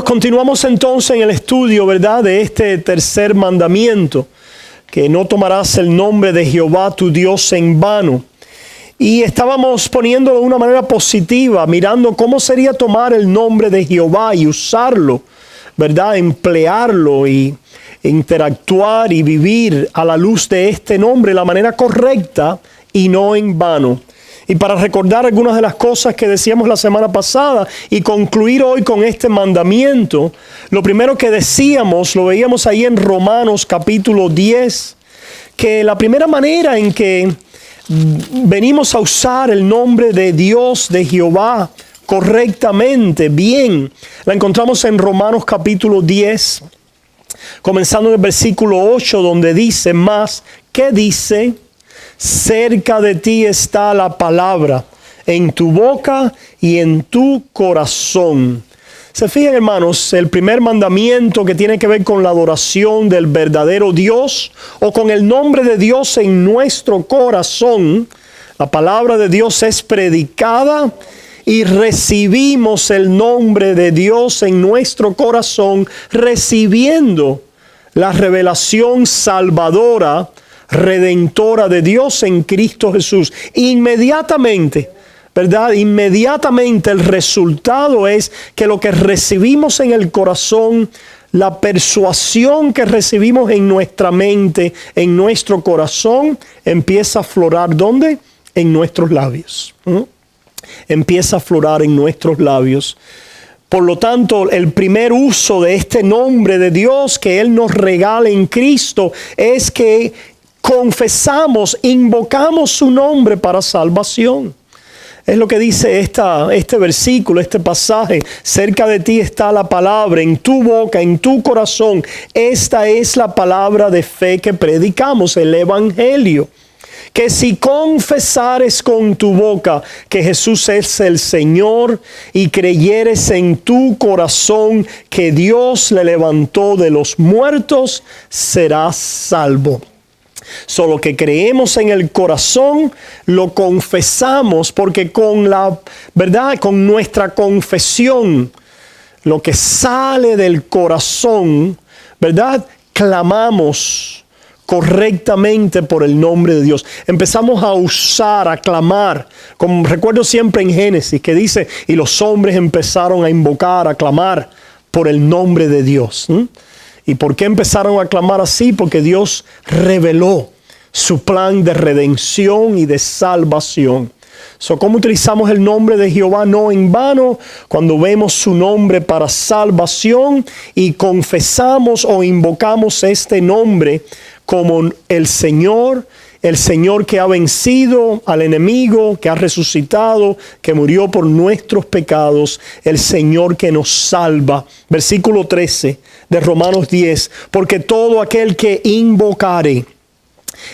Continuamos entonces en el estudio, ¿verdad?, de este tercer mandamiento, que no tomarás el nombre de Jehová tu Dios en vano. Y estábamos poniéndolo de una manera positiva, mirando cómo sería tomar el nombre de Jehová y usarlo, ¿verdad?, emplearlo y interactuar y vivir a la luz de este nombre de la manera correcta y no en vano. Y para recordar algunas de las cosas que decíamos la semana pasada y concluir hoy con este mandamiento, lo primero que decíamos, lo veíamos ahí en Romanos capítulo 10, que la primera manera en que venimos a usar el nombre de Dios, de Jehová, correctamente, bien, la encontramos en Romanos capítulo 10, comenzando en el versículo 8, donde dice más, ¿qué dice? Cerca de ti está la palabra, en tu boca y en tu corazón. Se fijan, hermanos, el primer mandamiento que tiene que ver con la adoración del verdadero Dios o con el nombre de Dios en nuestro corazón. La palabra de Dios es predicada y recibimos el nombre de Dios en nuestro corazón, recibiendo la revelación salvadora, redentora de Dios en Cristo Jesús. Inmediatamente, ¿verdad? Inmediatamente el resultado es que lo que recibimos en el corazón, la persuasión que recibimos en nuestra mente, en nuestro corazón, empieza a aflorar, ¿dónde? En nuestros labios. Empieza a aflorar en nuestros labios. Por lo tanto, el primer uso de este nombre de Dios que Él nos regala en Cristo es que confesamos, invocamos su nombre para salvación. Es lo que dice este versículo, este pasaje. Cerca de ti está la palabra, en tu boca, en tu corazón. Esta es la palabra de fe que predicamos, el Evangelio. Que si confesares con tu boca que Jesús es el Señor y creyeres en tu corazón que Dios le levantó de los muertos, serás salvo. Solo que creemos en el corazón, lo confesamos, porque con la verdad, con nuestra confesión, lo que sale del corazón, ¿verdad?, clamamos correctamente por el nombre de Dios. Empezamos a usar, a clamar, como recuerdo siempre en Génesis que dice, y los hombres empezaron a invocar, a clamar por el nombre de Dios. ¿Y por qué empezaron a clamar así? Porque Dios reveló su plan de redención y de salvación. ¿Cómo utilizamos el nombre de Jehová no en vano? Cuando vemos su nombre para salvación y confesamos o invocamos este nombre como el Señor que ha vencido al enemigo, que ha resucitado, que murió por nuestros pecados, el Señor que nos salva. Versículo 13 de Romanos 10, porque todo aquel que invocare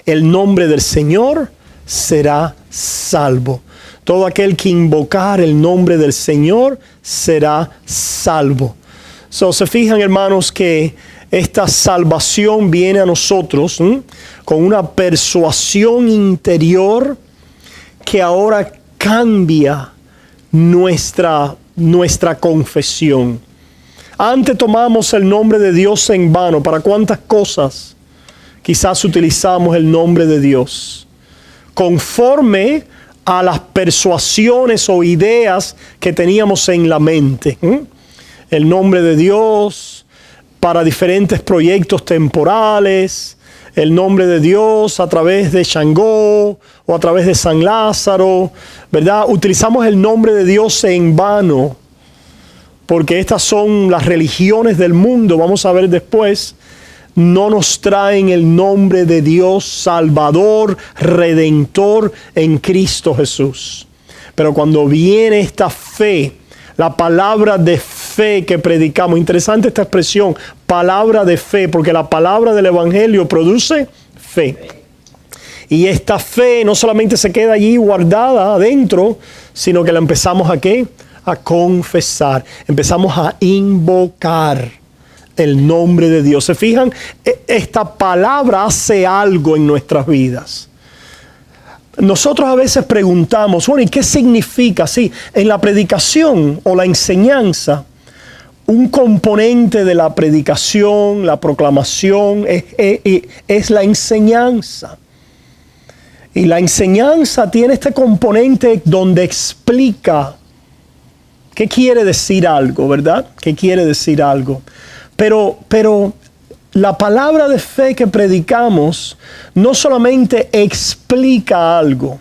el nombre del Señor será salvo. Todo aquel que invocar el nombre del Señor será salvo. Se fijan, hermanos, que esta salvación viene a nosotros con una persuasión interior que ahora cambia nuestra confesión. Antes tomamos el nombre de Dios en vano. ¿Para cuántas cosas quizás utilizamos el nombre de Dios? Conforme a las persuasiones o ideas que teníamos en la mente. El nombre de Dios para diferentes proyectos temporales, el nombre de Dios a través de Shango o a través de San Lázaro, ¿verdad? Utilizamos el nombre de Dios en vano, porque estas son las religiones del mundo, vamos a ver después, no nos traen el nombre de Dios Salvador, Redentor en Cristo Jesús. Pero cuando viene esta fe, la palabra de fe que predicamos, interesante esta expresión, palabra de fe, porque la palabra del Evangelio produce fe. Y esta fe no solamente se queda allí guardada adentro, sino que la empezamos ¿a qué? A confesar, empezamos a invocar el nombre de Dios. ¿Se fijan? Esta palabra hace algo en nuestras vidas. Nosotros a veces preguntamos, bueno, ¿y qué significa? Sí, en la predicación o la enseñanza un componente de la predicación, la proclamación, es la enseñanza. Y la enseñanza tiene este componente donde explica qué quiere decir algo, ¿verdad? ¿Qué quiere decir algo? Pero la palabra de fe que predicamos no solamente explica algo.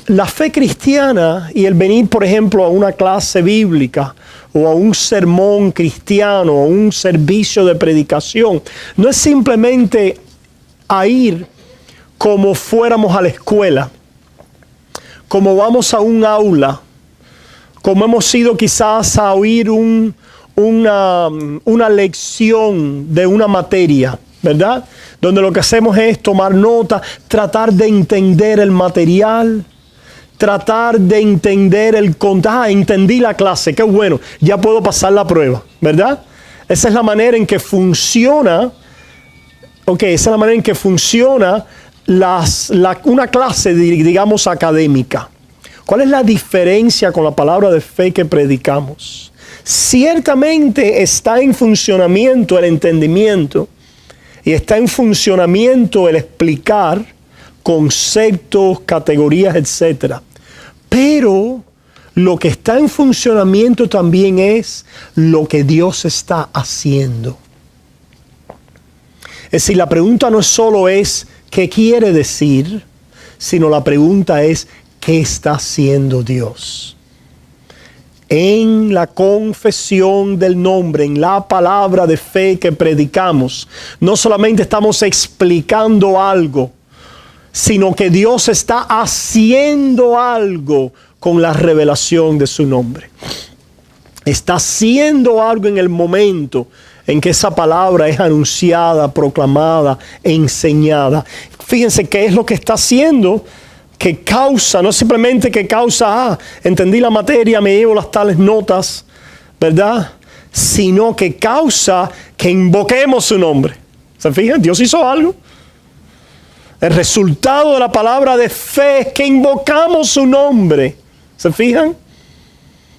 La fe cristiana y el venir, por ejemplo, a una clase bíblica o a un sermón cristiano o un servicio de predicación, no es simplemente a ir como fuéramos a la escuela, como vamos a un aula, como hemos ido quizás a oír una lección de una materia, ¿verdad? Donde lo que hacemos es tomar nota, tratar de entender el material, tratar de entender entendí la clase, qué bueno, ya puedo pasar la prueba, ¿verdad? Esa es la manera en que funciona, una clase, digamos, académica. ¿Cuál es la diferencia con la palabra de fe que predicamos? Ciertamente está en funcionamiento el entendimiento y está en funcionamiento el explicar conceptos, categorías, etc. Pero lo que está en funcionamiento también es lo que Dios está haciendo. Es decir, la pregunta no solo es ¿qué quiere decir? Sino la pregunta es ¿qué está haciendo Dios? En la confesión del nombre, en la palabra de fe que predicamos, no solamente estamos explicando algo, sino que Dios está haciendo algo con la revelación de su nombre. Está haciendo algo en el momento en que esa palabra es anunciada, proclamada, enseñada. Fíjense qué es lo que está haciendo, que causa, no simplemente que causa, entendí la materia, me llevo las tales notas, ¿verdad? Sino que causa que invoquemos su nombre. ¿Se fijan? Dios hizo algo. El resultado de la palabra de fe es que invocamos su nombre. ¿Se fijan?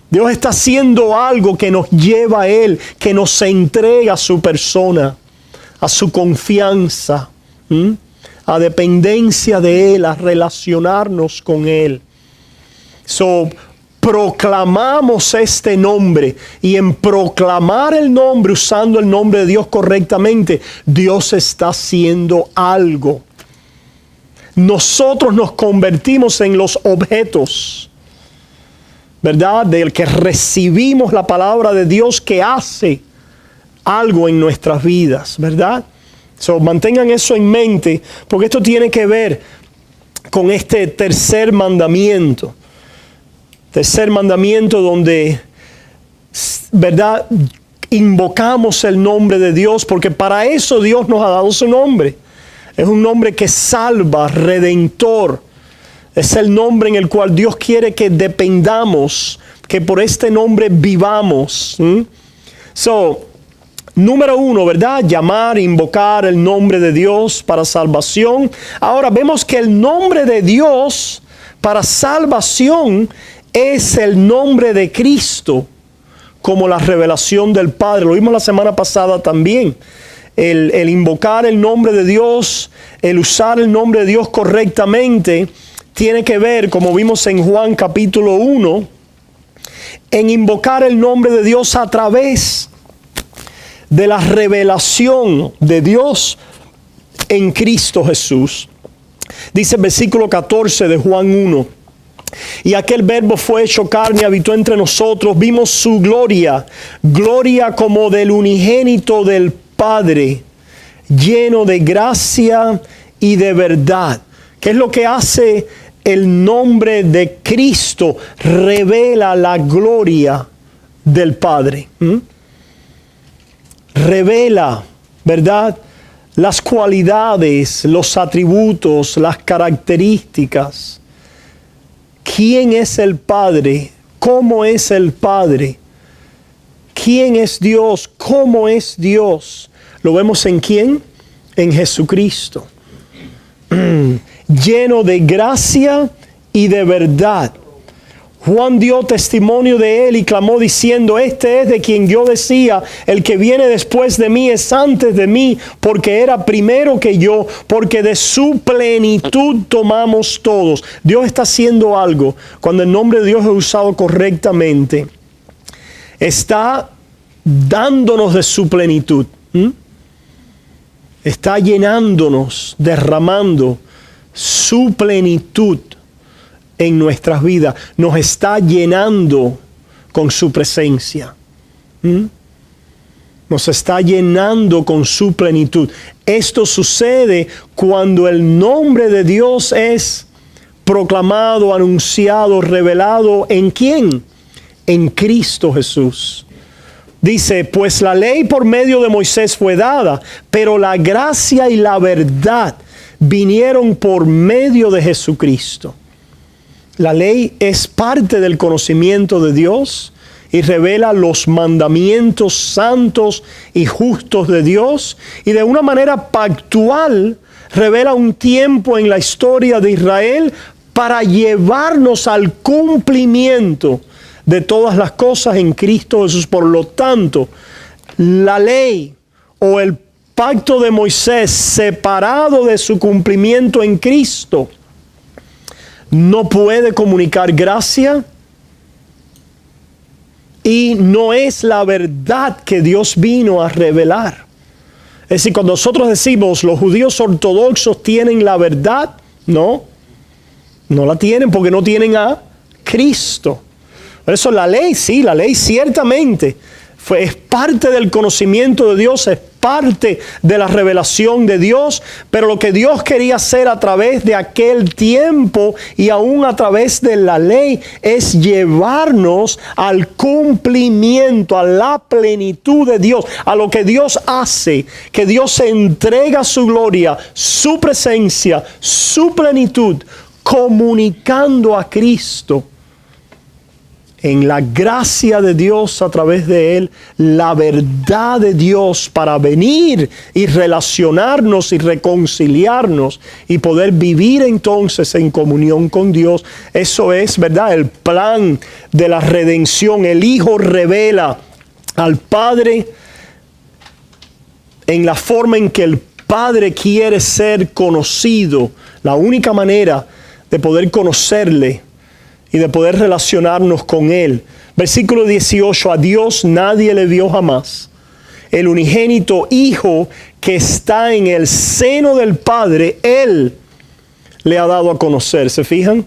Dios está haciendo algo que nos lleva a Él, que nos entrega a su persona, a su confianza, a dependencia de Él, a relacionarnos con Él. Proclamamos este nombre, y en proclamar el nombre, usando el nombre de Dios correctamente, Dios está haciendo algo. Nosotros nos convertimos en los objetos, ¿verdad? Del que recibimos la palabra de Dios que hace algo en nuestras vidas, ¿verdad? Mantengan eso en mente, porque esto tiene que ver con este tercer mandamiento. Tercer mandamiento donde, ¿verdad?, invocamos el nombre de Dios, porque para eso Dios nos ha dado su nombre. Es un nombre que salva, redentor. Es el nombre en el cual Dios quiere que dependamos, que por este nombre vivamos. Número uno, ¿verdad? Llamar, invocar el nombre de Dios para salvación. Ahora vemos que el nombre de Dios para salvación es el nombre de Cristo, como la revelación del Padre. Lo vimos la semana pasada también. El invocar el nombre de Dios, el usar el nombre de Dios correctamente, tiene que ver, como vimos en Juan capítulo 1, en invocar el nombre de Dios a través de la revelación de Dios en Cristo Jesús. Dice el versículo 14 de Juan 1. Y aquel verbo fue hecho carne y habitó entre nosotros. Vimos su gloria, gloria como del unigénito del Padre, lleno de gracia y de verdad. ¿Qué es lo que hace el nombre de Cristo? Revela la gloria del Padre. Revela, ¿verdad?, las cualidades, los atributos, las características. ¿Quién es el Padre? ¿Cómo es el Padre? ¿Quién es Dios? ¿Cómo es Dios? ¿Lo vemos en quién? En Jesucristo. Lleno de gracia y de verdad. Juan dio testimonio de él y clamó diciendo: este es de quien yo decía, el que viene después de mí es antes de mí, porque era primero que yo, porque de su plenitud tomamos todos. Dios está haciendo algo. Cuando el nombre de Dios es usado correctamente, está dándonos de su plenitud. Está llenándonos, derramando su plenitud en nuestras vidas. Nos está llenando con su presencia. Nos está llenando con su plenitud. Esto sucede cuando el nombre de Dios es proclamado, anunciado, revelado. ¿En quién? En Cristo Jesús. Dice: pues la ley por medio de Moisés fue dada, pero la gracia y la verdad vinieron por medio de Jesucristo. La ley es parte del conocimiento de Dios y revela los mandamientos santos y justos de Dios, y de una manera pactual revela un tiempo en la historia de Israel para llevarnos al cumplimiento de todas las cosas en Cristo Jesús. Por lo tanto, la ley o el pacto de Moisés, separado de su cumplimiento en Cristo, no puede comunicar gracia y no es la verdad que Dios vino a revelar. Es decir, cuando nosotros decimos los judíos ortodoxos tienen la verdad, no la tienen, porque no tienen a Cristo. Por eso la ley, sí, la ley ciertamente es parte del conocimiento de Dios, es parte de la revelación de Dios, pero lo que Dios quería hacer a través de aquel tiempo y aún a través de la ley es llevarnos al cumplimiento, a la plenitud de Dios, a lo que Dios hace, que Dios entrega su gloria, su presencia, su plenitud, comunicando a Cristo en la gracia de Dios a través de Él, la verdad de Dios para venir y relacionarnos y reconciliarnos y poder vivir entonces en comunión con Dios. Eso es, ¿verdad?, el plan de la redención. El Hijo revela al Padre en la forma en que el Padre quiere ser conocido. La única manera de poder conocerle y de poder relacionarnos con Él. Versículo 18, a Dios nadie le vio jamás. El unigénito Hijo que está en el seno del Padre, Él le ha dado a conocer. ¿Se fijan?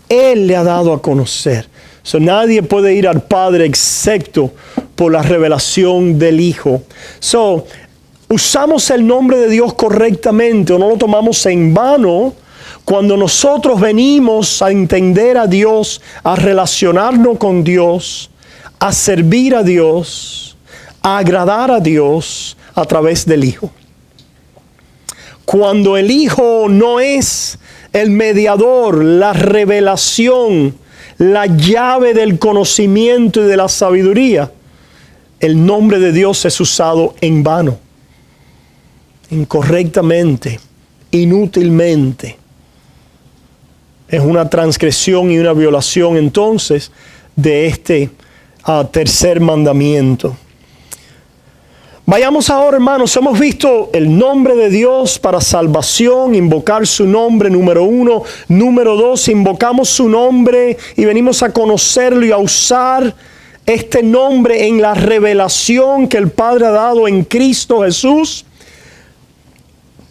Él le ha dado a conocer. So, nadie puede ir al Padre excepto por la revelación del Hijo. So, usamos el nombre de Dios correctamente o no lo tomamos en vano cuando nosotros venimos a entender a Dios, a relacionarnos con Dios, a servir a Dios, a agradar a Dios a través del Hijo. Cuando el Hijo no es el mediador, la revelación, la llave del conocimiento y de la sabiduría, el nombre de Dios es usado en vano, incorrectamente, inútilmente. Es una transgresión y una violación entonces de este tercer mandamiento. Vayamos ahora, hermanos, hemos visto el nombre de Dios para salvación, invocar su nombre, número 1. Número 2, invocamos su nombre y venimos a conocerlo y a usar este nombre en la revelación que el Padre ha dado en Cristo Jesús.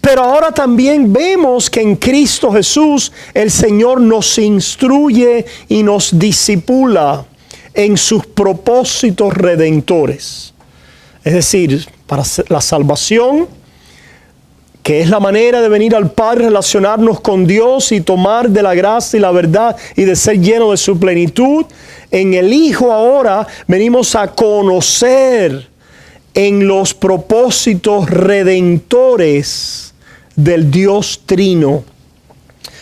Pero ahora también vemos que en Cristo Jesús el Señor nos instruye y nos discipula en sus propósitos redentores. Es decir, para la salvación, que es la manera de venir al Padre, relacionarnos con Dios y tomar de la gracia y la verdad y de ser lleno de su plenitud. En el Hijo ahora venimos a conocer en los propósitos redentores del Dios Trino.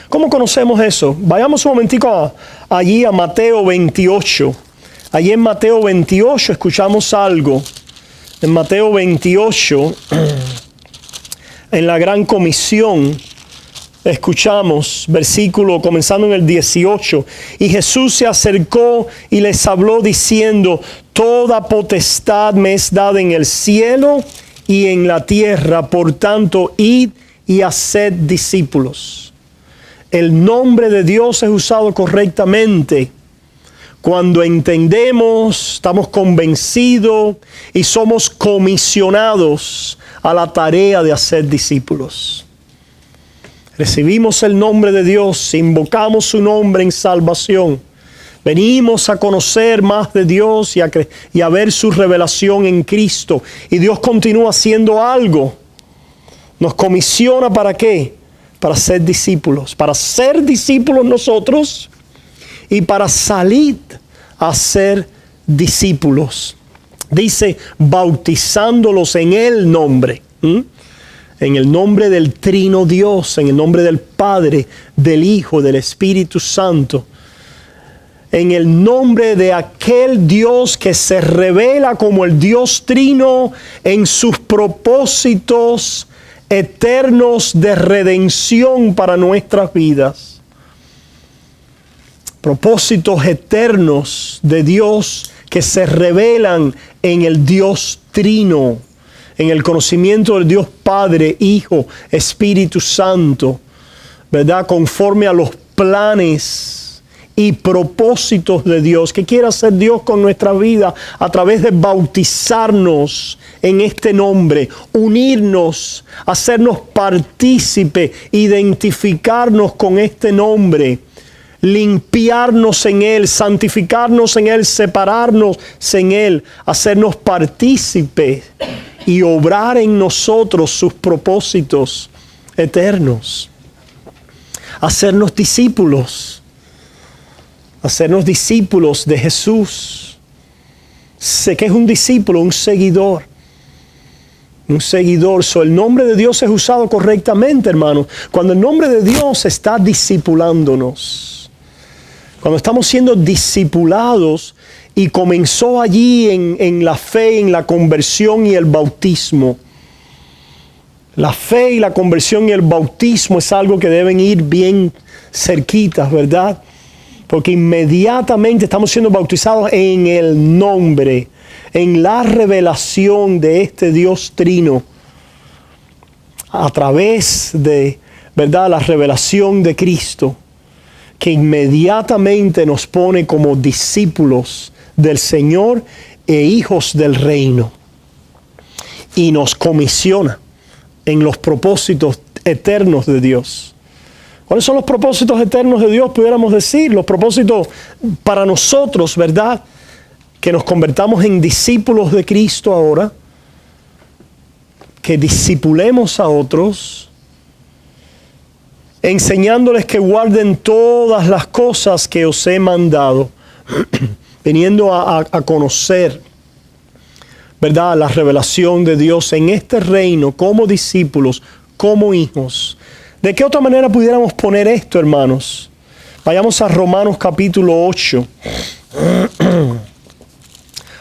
¿Cómo conocemos eso? Vayamos un momentico allí a Mateo 28. Allí en Mateo 28 escuchamos algo. En Mateo 28, en la gran comisión, escuchamos, versículo comenzando en el 18, y Jesús se acercó y les habló diciendo: toda potestad me es dada en el cielo y en la tierra, por tanto, id y haced discípulos. El nombre de Dios es usado correctamente cuando entendemos, estamos convencidos y somos comisionados a la tarea de hacer discípulos. Recibimos el nombre de Dios, invocamos su nombre en salvación. Venimos a conocer más de Dios y a ver su revelación en Cristo. Y Dios continúa haciendo algo. Nos comisiona ¿para qué? Para ser discípulos. Para ser discípulos nosotros y para salir a ser discípulos. Dice, bautizándolos en el nombre. En el nombre del Trino Dios, en el nombre del Padre, del Hijo, del Espíritu Santo. En el nombre de aquel Dios que se revela como el Dios Trino en sus propósitos eternos de redención para nuestras vidas. Propósitos eternos de Dios que se revelan en el Dios Trino, en el conocimiento del Dios Padre, Hijo, Espíritu Santo, ¿verdad? Conforme a los planes y propósitos de Dios, que quiere hacer Dios con nuestra vida a través de bautizarnos en este nombre, unirnos, hacernos partícipe, identificarnos con este nombre, limpiarnos en Él, santificarnos en Él, separarnos en Él, hacernos partícipes y obrar en nosotros sus propósitos eternos. Hacernos discípulos de Jesús. Sé que es un discípulo, un seguidor. El nombre de Dios es usado correctamente, hermanos. Cuando el nombre de Dios está discipulándonos, cuando estamos siendo discipulados, y comenzó allí en la fe, en la conversión y el bautismo. La fe y la conversión y el bautismo es algo que deben ir bien cerquitas, ¿verdad? Porque inmediatamente estamos siendo bautizados en el nombre, en la revelación de este Dios Trino, a través de, ¿verdad?, la revelación de Cristo, que inmediatamente nos pone como discípulos del Señor e hijos del reino. Y nos comisiona en los propósitos eternos de Dios. ¿Cuáles son los propósitos eternos de Dios? Pudiéramos decir, los propósitos para nosotros, ¿verdad? Que nos convertamos en discípulos de Cristo ahora, que discipulemos a otros, enseñándoles que guarden todas las cosas que os he mandado, viniendo a conocer, ¿verdad?, la revelación de Dios en este reino como discípulos, como hijos. ¿De qué otra manera pudiéramos poner esto, hermanos? Vayamos a Romanos capítulo 8.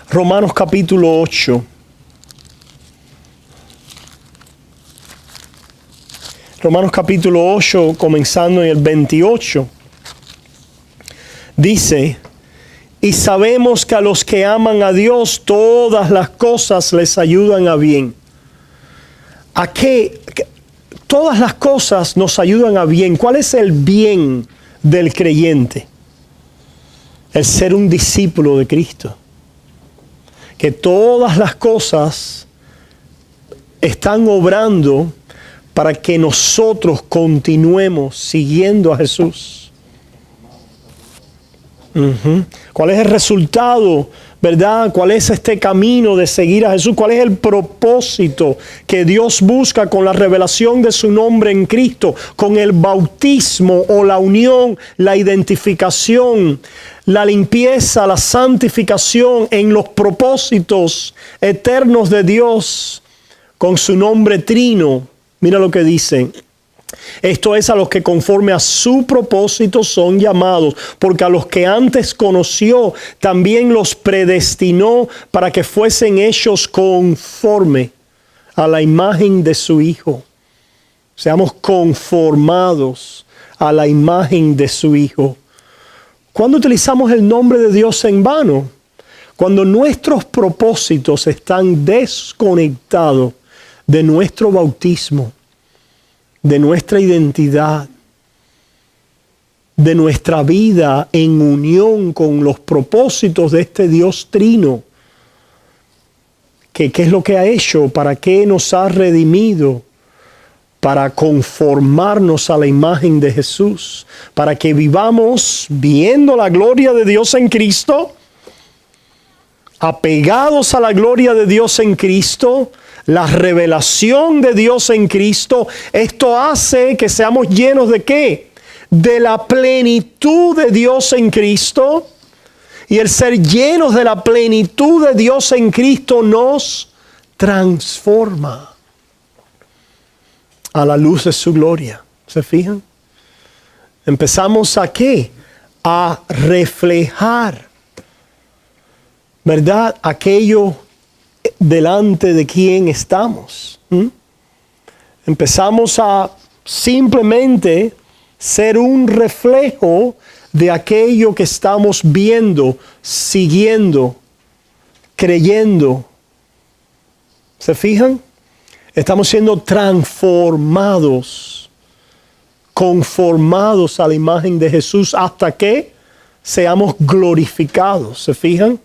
Romanos capítulo 8. Romanos capítulo 8, comenzando en el 28. Dice: y sabemos que a los que aman a Dios todas las cosas les ayudan a bien. ¿A qué? Todas las cosas nos ayudan a bien. ¿Cuál es el bien del creyente? El ser un discípulo de Cristo. Que todas las cosas están obrando para que nosotros continuemos siguiendo a Jesús. ¿Cuál es el resultado, verdad? ¿Cuál es este camino de seguir a Jesús? ¿Cuál es el propósito que Dios busca con la revelación de su nombre en Cristo? Con el bautismo o la unión, la identificación, la limpieza, la santificación en los propósitos eternos de Dios con su nombre trino. Mira lo que dice. Esto es, a los que conforme a su propósito son llamados, porque a los que antes conoció también los predestinó para que fuesen hechos conforme a la imagen de su Hijo. seamos conformados a la imagen de su Hijo. ¿Cuándo utilizamos el nombre de Dios en vano? Cuando nuestros propósitos están desconectados de nuestro bautismo, de nuestra identidad, de nuestra vida en unión con los propósitos de este Dios trino. ¿Qué es lo que ha hecho? ¿Para qué nos ha redimido? Para conformarnos a la imagen de Jesús, para que vivamos viendo la gloria de Dios en Cristo, apegados a la gloria de Dios en Cristo, la revelación de Dios en Cristo. Esto hace que seamos llenos ¿de qué? De la plenitud de Dios en Cristo. Y el ser llenos de la plenitud de Dios en Cristo nos transforma a la luz de su gloria. ¿Se fijan? Empezamos ¿a qué? A reflejar, ¿verdad? Aquello delante de quien estamos. Empezamos a simplemente ser un reflejo de aquello que estamos viendo, siguiendo, creyendo. ¿Se fijan? Estamos siendo transformados, conformados a la imagen de Jesús hasta que seamos glorificados. ¿Se fijan?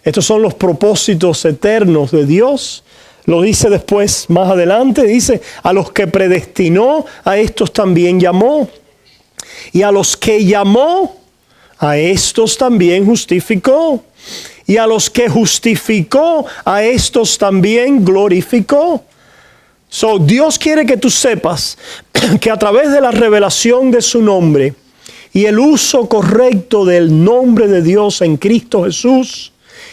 Estos son los propósitos eternos de Dios. Lo dice después, más adelante, dice, a los que predestinó, a estos también llamó. Y a los que llamó, a estos también justificó. Y a los que justificó, a estos también glorificó. So, Dios quiere que tú sepas que a través de la revelación de su nombre y el uso correcto del nombre de Dios en Cristo Jesús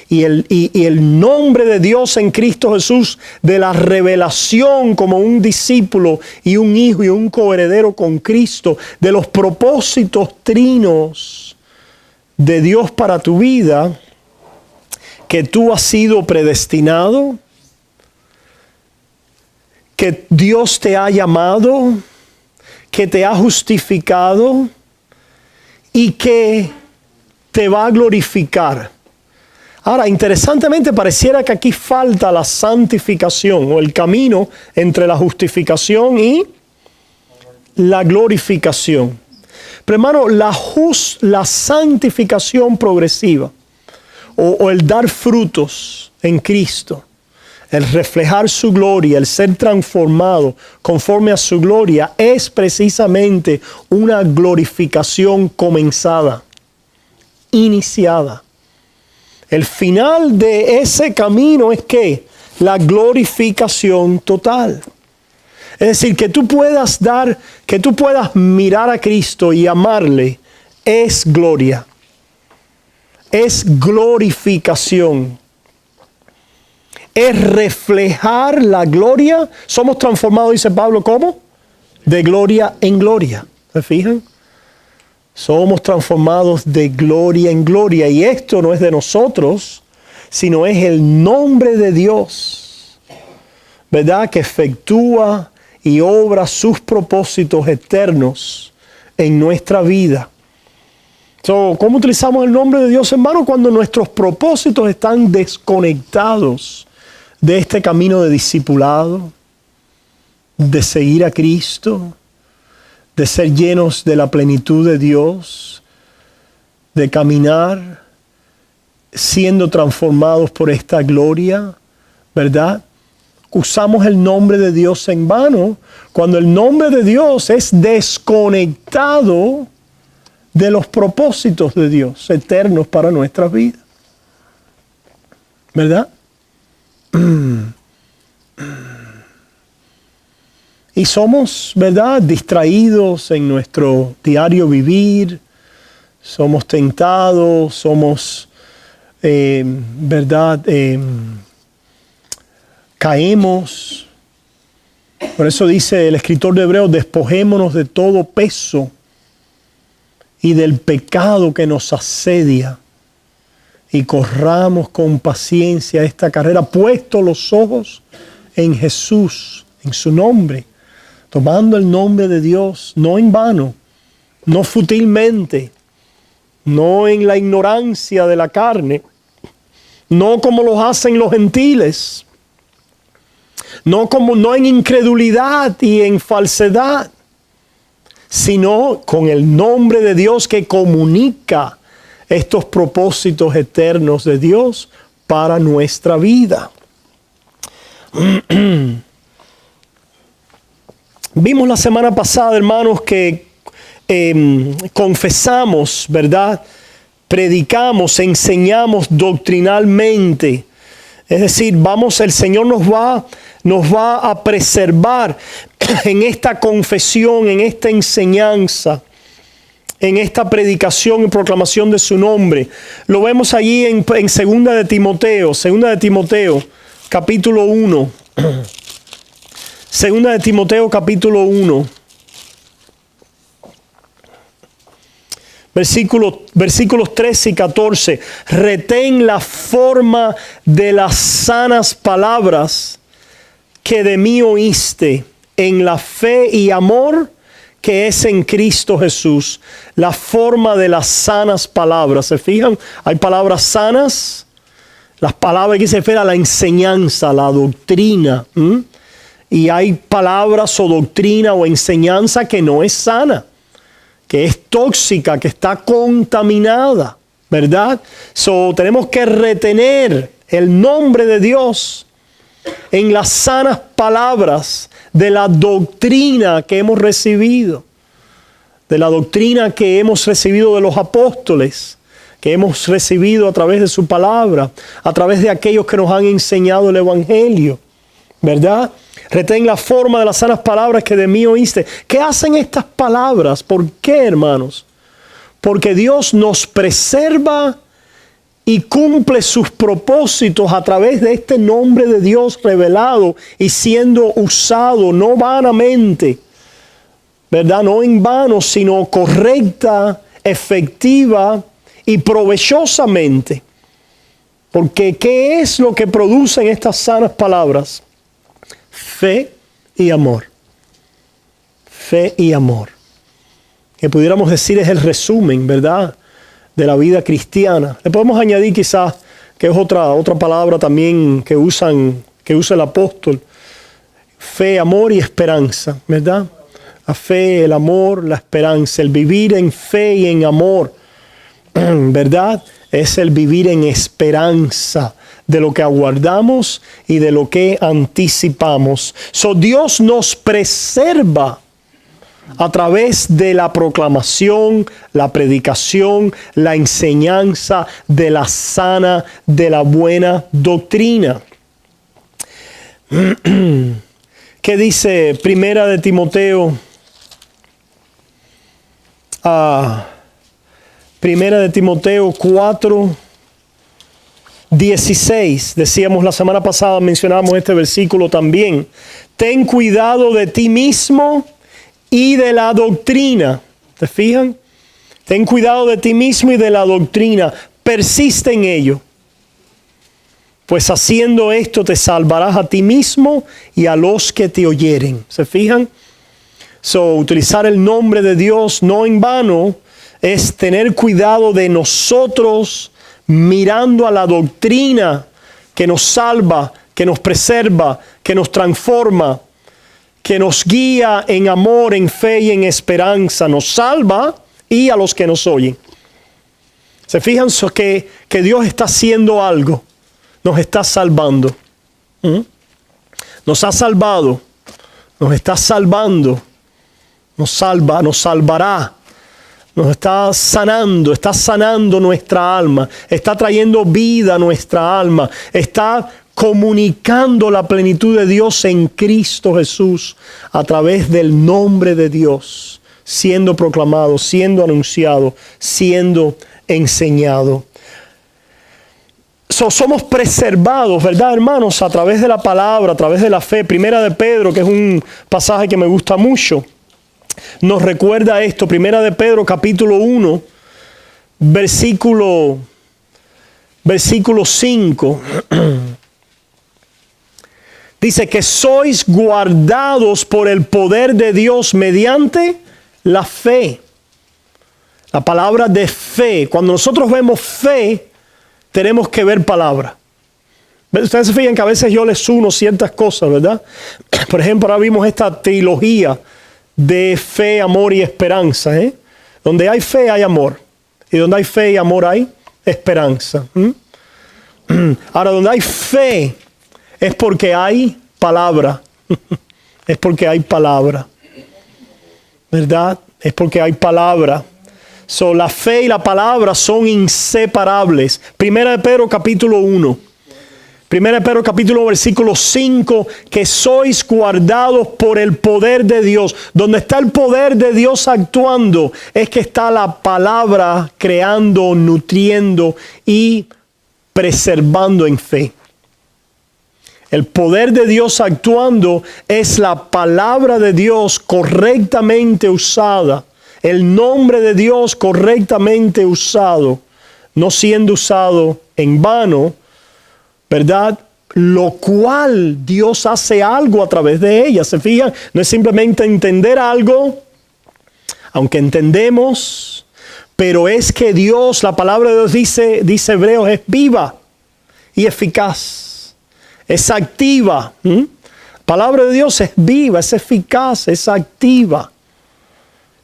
y el nombre de Dios en Cristo Jesús, de la revelación como un discípulo y un hijo y un coheredero con Cristo, de los propósitos trinos de Dios para tu vida, que tú has sido predestinado, que Dios te ha llamado, que te ha justificado y que te va a glorificar. Ahora, interesantemente, pareciera que aquí falta la santificación o el camino entre la justificación y la glorificación. Pero hermano, la santificación progresiva o el dar frutos en Cristo, el reflejar su gloria, el ser transformado conforme a su gloria, es precisamente una glorificación comenzada, iniciada. El final de ese camino es ¿qué? La glorificación total. Es decir, que tú puedas mirar a Cristo y amarle, es gloria. Es glorificación. Es reflejar la gloria. Somos transformados, dice Pablo, ¿cómo? De gloria en gloria. ¿Se fijan? Somos transformados de gloria en gloria. Y esto no es de nosotros, sino es el nombre de Dios, ¿verdad? Que efectúa y obra sus propósitos eternos en nuestra vida. ¿Cómo utilizamos el nombre de Dios, hermano? Cuando nuestros propósitos están desconectados de este camino de discipulado, de seguir a Cristo, de ser llenos de la plenitud de Dios, de caminar siendo transformados por esta gloria, ¿verdad? Usamos el nombre de Dios en vano cuando el nombre de Dios es desconectado de los propósitos de Dios eternos para nuestras vidas. ¿Verdad? Y somos, ¿verdad?, distraídos en nuestro diario vivir, somos tentados, somos, ¿verdad?, caemos. Por eso dice el escritor de Hebreos, despojémonos de todo peso y del pecado que nos asedia y corramos con paciencia esta carrera, puesto los ojos en Jesús, en su nombre, tomando el nombre de Dios, no en vano, no fútilmente, no en la ignorancia de la carne, no como lo hacen los gentiles, no en incredulidad y en falsedad, sino con el nombre de Dios que comunica estos propósitos eternos de Dios para nuestra vida. Vimos la semana pasada, hermanos, que confesamos, ¿verdad? Predicamos, enseñamos doctrinalmente. Es decir, el Señor nos va a preservar en esta confesión, en esta enseñanza, en esta predicación y proclamación de su nombre. Lo vemos allí en 2 de Timoteo, capítulo 1. 2 de Timoteo, capítulo 1. Versículos 13 y 14. Retén la forma de las sanas palabras que de mí oíste en la fe y amor que es en Cristo Jesús. La forma de las sanas palabras. ¿Se fijan? Hay palabras sanas. Las palabras que se refieren a la enseñanza, la doctrina. Y hay palabras o doctrina o enseñanza que no es sana, que es tóxica, que está contaminada, ¿verdad? Tenemos que retener el nombre de Dios en las sanas palabras de la doctrina que hemos recibido, de la doctrina que hemos recibido de los apóstoles, que hemos recibido a través de su palabra, a través de aquellos que nos han enseñado el Evangelio, ¿verdad? Retén la forma de las sanas palabras que de mí oíste. ¿Qué hacen estas palabras? ¿Por qué, hermanos? Porque Dios nos preserva y cumple sus propósitos a través de este nombre de Dios revelado y siendo usado no vanamente, ¿verdad? No en vano, sino correcta, efectiva y provechosamente. Porque ¿qué es lo que producen estas sanas palabras? Fe y amor. Fe y amor. Que pudiéramos decir es el resumen, ¿verdad?, de la vida cristiana. Le podemos añadir quizás que es otra palabra también que usa el apóstol. Fe, amor y esperanza, ¿verdad? La fe, el amor, la esperanza. El vivir en fe y en amor, ¿verdad? Es el vivir en esperanza de lo que aguardamos y de lo que anticipamos. Dios nos preserva a través de la proclamación, la predicación, la enseñanza de la sana, de la buena doctrina. ¿Qué dice Primera de Timoteo? Primera de Timoteo 4:16. Decíamos la semana pasada, mencionábamos este versículo también. Ten cuidado de ti mismo y de la doctrina. ¿Te fijan? Ten cuidado de ti mismo y de la doctrina. Persiste en ello. Pues haciendo esto te salvarás a ti mismo y a los que te oyeren. ¿Se fijan? Utilizar el nombre de Dios no en vano es tener cuidado de nosotros mirando a la doctrina que nos salva, que nos preserva, que nos transforma, que nos guía en amor, en fe y en esperanza. Nos salva y a los que nos oyen. ¿Se fijan que Dios está haciendo algo? Nos está salvando. Nos ha salvado. Nos está salvando. Nos salva, nos salvará. Nos está sanando nuestra alma. Está trayendo vida a nuestra alma. Está comunicando la plenitud de Dios en Cristo Jesús a través del nombre de Dios, siendo proclamado, siendo anunciado, siendo enseñado. Somos preservados, ¿verdad, hermanos? A través de la palabra, a través de la fe. Primera de Pedro, que es un pasaje que me gusta mucho, nos recuerda esto. Primera de Pedro, capítulo 1, versículo 5. Dice que sois guardados por el poder de Dios mediante la fe. La palabra de fe. Cuando nosotros vemos fe, tenemos que ver palabra. Ustedes se fijan que a veces yo les uno ciertas cosas, ¿verdad? Por ejemplo, ahora vimos esta trilogía de fe, amor y esperanza. Donde hay fe hay amor. Y donde hay fe y amor hay esperanza. Ahora, donde hay fe es porque hay palabra. Es porque hay palabra. ¿Verdad? Es porque hay palabra. La fe y la palabra son inseparables. Primera de Pedro capítulo 1. Primera de Pedro capítulo 1 versículo 5. Que sois guardados por el poder de Dios. Donde está el poder de Dios actuando, es que está la palabra creando, nutriendo y preservando en fe. El poder de Dios actuando es la palabra de Dios correctamente usada. El nombre de Dios correctamente usado. No siendo usado en vano, ¿verdad? Lo cual Dios hace algo a través de ella. ¿Se fijan? No es simplemente entender algo, aunque entendemos, pero es que Dios, la palabra de Dios dice Hebreos, es viva y eficaz. Es activa. La palabra de Dios es viva, es eficaz, es activa.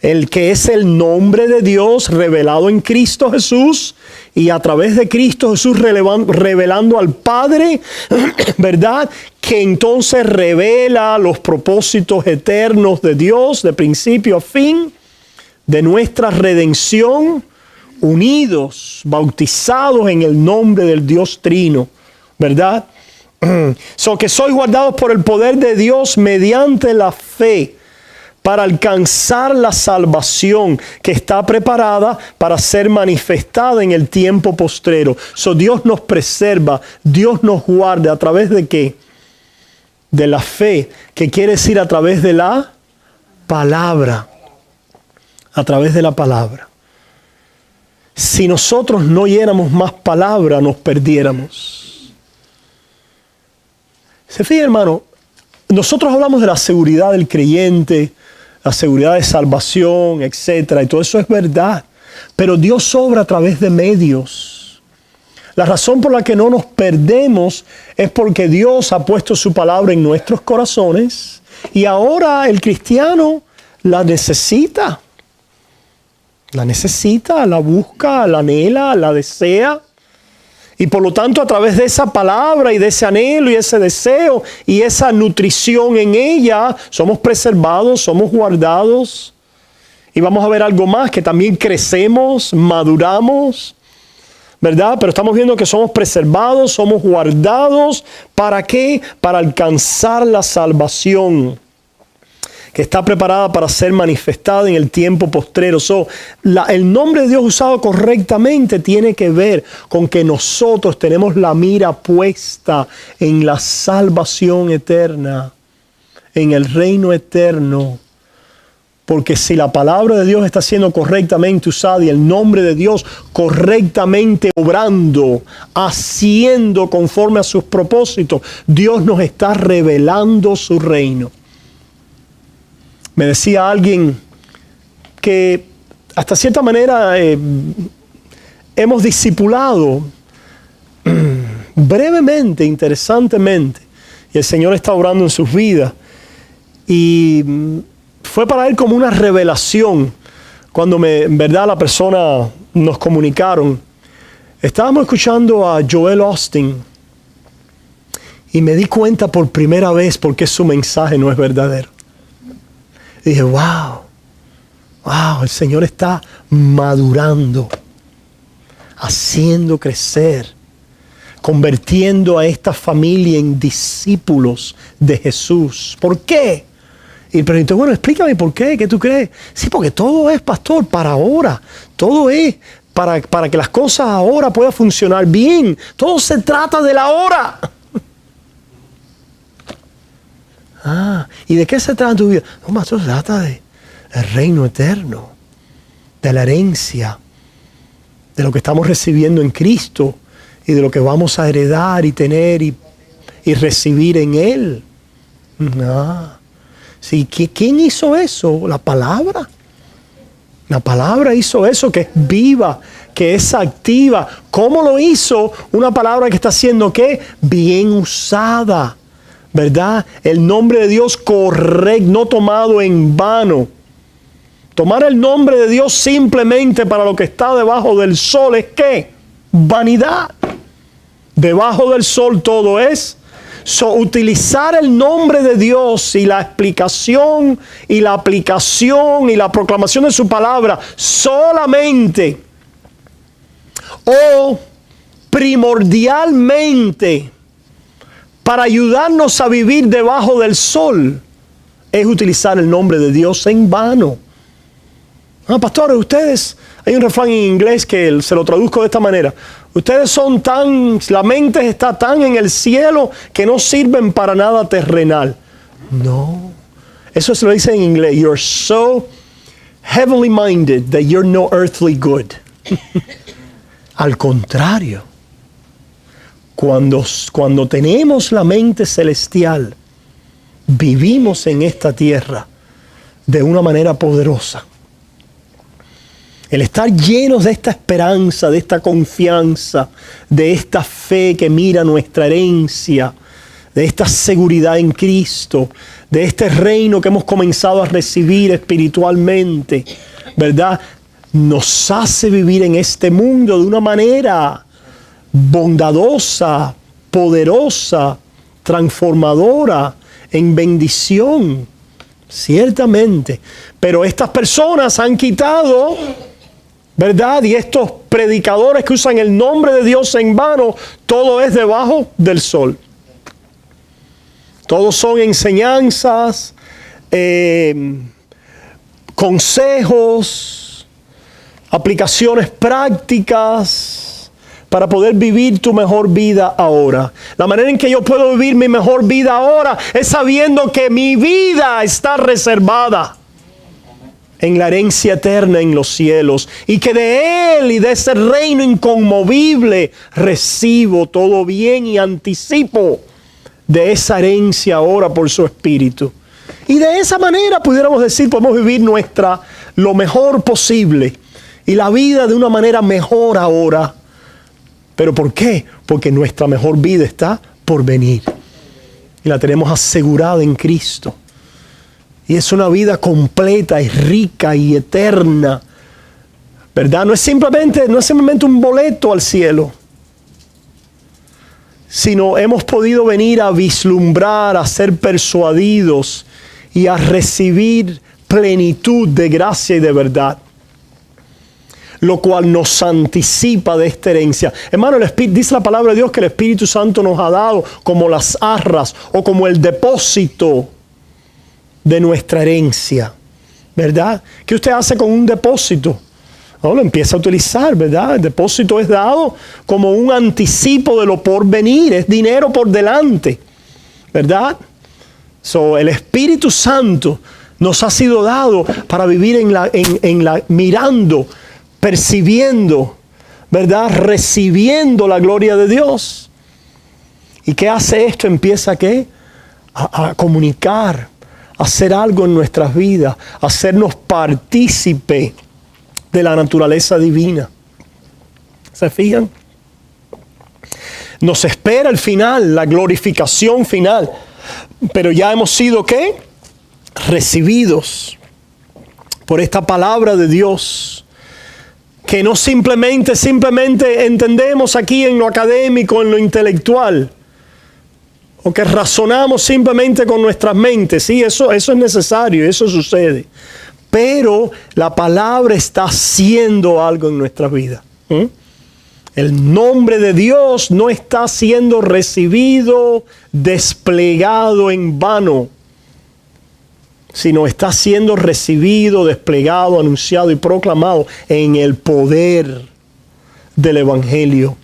El que es el nombre de Dios revelado en Cristo Jesús y a través de Cristo Jesús revelando al Padre, ¿verdad? Que entonces revela los propósitos eternos de Dios de principio a fin, de nuestra redención, unidos, bautizados en el nombre del Dios Trino, ¿verdad? Que sois guardados por el poder de Dios mediante la fe, para alcanzar la salvación que está preparada para ser manifestada en el tiempo postrero. Dios nos preserva, Dios nos guarda, ¿a través de qué? De la fe, que quiere decir a través de la palabra. A través de la palabra. Si nosotros no oyéramos más palabra, nos perdiéramos. ¿Se fija, hermano? Nosotros hablamos de la seguridad del creyente, la seguridad de salvación, etcétera, y todo eso es verdad. Pero Dios obra a través de medios. La razón por la que no nos perdemos es porque Dios ha puesto su palabra en nuestros corazones y ahora el cristiano la necesita. La necesita, la busca, la anhela, la desea. Y por lo tanto, a través de esa palabra y de ese anhelo y ese deseo y esa nutrición en ella, somos preservados, somos guardados. Y vamos a ver algo más, que también crecemos, maduramos, ¿verdad? Pero estamos viendo que somos preservados, somos guardados. ¿Para qué? Para alcanzar la salvación que está preparada para ser manifestada en el tiempo postrero. El nombre de Dios usado correctamente tiene que ver con que nosotros tenemos la mira puesta en la salvación eterna, en el reino eterno. Porque si la palabra de Dios está siendo correctamente usada y el nombre de Dios correctamente obrando, haciendo conforme a sus propósitos, Dios nos está revelando su reino. Me decía alguien que hasta cierta manera hemos discipulado brevemente, interesantemente, y el Señor está obrando en sus vidas. Y fue para él como una revelación cuando en verdad la persona nos comunicaron. Estábamos escuchando a Joel Austin y me di cuenta por primera vez por qué su mensaje no es verdadero. Y dije, wow, el Señor está madurando, haciendo crecer, convirtiendo a esta familia en discípulos de Jesús. ¿Por qué? Y pregunté, bueno, explícame por qué, ¿qué tú crees? Sí, porque todo es, pastor, para ahora. Todo es para que las cosas ahora puedan funcionar bien. Todo se trata de la hora. ¿Y de qué se trata tu vida? No, pastor, se trata del reino eterno, de la herencia, de lo que estamos recibiendo en Cristo y de lo que vamos a heredar y tener y recibir en Él. Ah, sí, ¿quién hizo eso? La palabra. La palabra hizo eso, que es viva, que es activa. ¿Cómo lo hizo? Una palabra que está siendo, ¿qué? Bien usada, ¿verdad? El nombre de Dios correcto, no tomado en vano. Tomar el nombre de Dios simplemente para lo que está debajo del sol es ¿qué? Vanidad. Debajo del sol todo es. Utilizar el nombre de Dios y la explicación y la aplicación y la proclamación de su palabra solamente o primordialmente para ayudarnos a vivir debajo del sol es utilizar el nombre de Dios en vano. Pastores, ustedes, hay un refrán en inglés que se lo traduzco de esta manera. Ustedes son la mente está tan en el cielo que no sirven para nada terrenal. No, eso se lo dice en inglés. You're so heavenly minded that you're no earthly good. Al contrario, cuando tenemos la mente celestial, vivimos en esta tierra de una manera poderosa. El estar llenos de esta esperanza, de esta confianza, de esta fe que mira nuestra herencia, de esta seguridad en Cristo, de este reino que hemos comenzado a recibir espiritualmente, ¿verdad? Nos hace vivir en este mundo de una manera bondadosa, poderosa, transformadora, en bendición, ciertamente. Pero estas personas han quitado, ¿verdad? Y estos predicadores que usan el nombre de Dios en vano, todo es debajo del sol. Todos son enseñanzas, consejos, aplicaciones prácticas para poder vivir tu mejor vida ahora. La manera en que yo puedo vivir mi mejor vida ahora es sabiendo que mi vida está reservada en la herencia eterna en los cielos, y que de Él y de ese reino inconmovible recibo todo bien y anticipo de esa herencia ahora por su Espíritu. Y de esa manera pudiéramos decir, podemos vivir lo mejor posible y la vida de una manera mejor ahora. ¿Pero por qué? Porque nuestra mejor vida está por venir y la tenemos asegurada en Cristo. Y es una vida completa y rica y eterna, ¿verdad? No es simplemente un boleto al cielo, sino hemos podido venir a vislumbrar, a ser persuadidos y a recibir plenitud de gracia y de verdad, lo cual nos anticipa de esta herencia. Hermano, dice la palabra de Dios que el Espíritu Santo nos ha dado como las arras o como el depósito de nuestra herencia, ¿verdad? ¿Qué usted hace con un depósito? No, lo empieza a utilizar, ¿verdad? El depósito es dado como un anticipo de lo por venir, es dinero por delante, ¿verdad? El Espíritu Santo nos ha sido dado para vivir mirando, percibiendo, ¿verdad? Recibiendo la gloria de Dios. ¿Y qué hace esto? Empieza ¿qué? A comunicar, a hacer algo en nuestras vidas, a hacernos partícipe de la naturaleza divina. ¿Se fijan? Nos espera el final, la glorificación final. Pero ya hemos sido ¿qué? Recibidos por esta palabra de Dios, que no simplemente entendemos aquí en lo académico, en lo intelectual, o que razonamos simplemente con nuestras mentes. Sí, eso es necesario, eso sucede. Pero la palabra está haciendo algo en nuestras vidas. El nombre de Dios no está siendo recibido, desplegado en vano, sino está siendo recibido, desplegado, anunciado y proclamado en el poder del Evangelio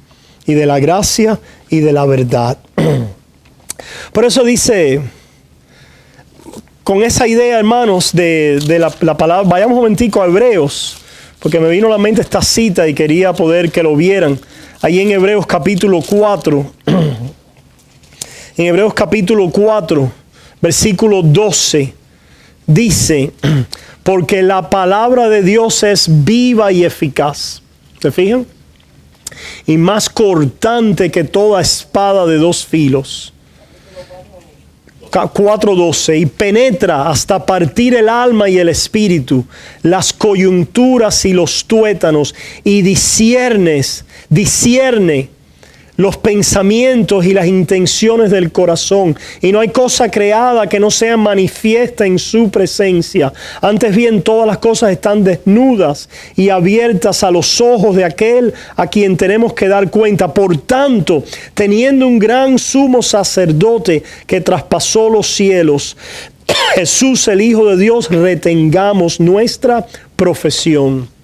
y de la gracia y de la verdad. Por eso dice, con esa idea, hermanos, de la palabra, vayamos un momentico a Hebreos, porque me vino a la mente esta cita y quería poder que lo vieran. Ahí en Hebreos capítulo 4, en Hebreos capítulo 4, versículo 12, dice, porque la palabra de Dios es viva y eficaz. ¿Se fijan? Y más cortante que toda espada de dos filos. 4:12, y penetra hasta partir el alma y el espíritu, las coyunturas y los tuétanos, y discierne los pensamientos y las intenciones del corazón. Y no hay cosa creada que no sea manifiesta en su presencia. Antes bien, todas las cosas están desnudas y abiertas a los ojos de aquel a quien tenemos que dar cuenta. Por tanto, teniendo un gran sumo sacerdote que traspasó los cielos, Jesús, el Hijo de Dios, retengamos nuestra profesión.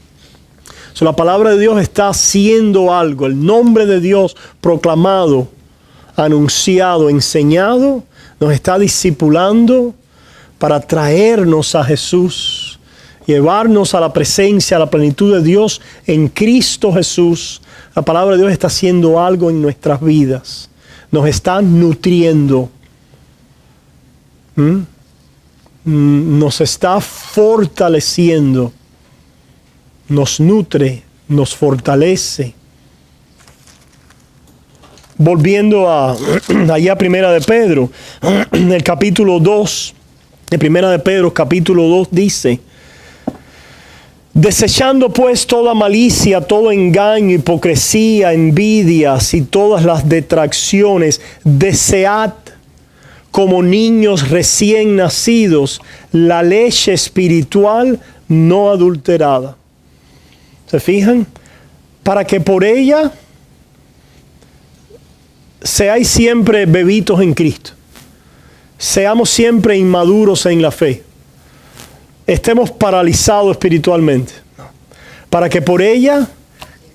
La palabra de Dios está haciendo algo. El nombre de Dios proclamado, anunciado, enseñado, nos está discipulando para traernos a Jesús, llevarnos a la presencia, a la plenitud de Dios en Cristo Jesús. La palabra de Dios está haciendo algo en nuestras vidas. Nos está nutriendo. Nos está fortaleciendo. Nos nutre, nos fortalece. Volviendo allá a Primera de Pedro, en el capítulo 2, de Primera de Pedro, capítulo 2, dice, desechando pues toda malicia, todo engaño, hipocresía, envidias y todas las detracciones, desead como niños recién nacidos la leche espiritual no adulterada. ¿Se fijan? Para que por ella seáis siempre bebitos en Cristo. Seamos siempre inmaduros en la fe. Estemos paralizados espiritualmente. Para que por ella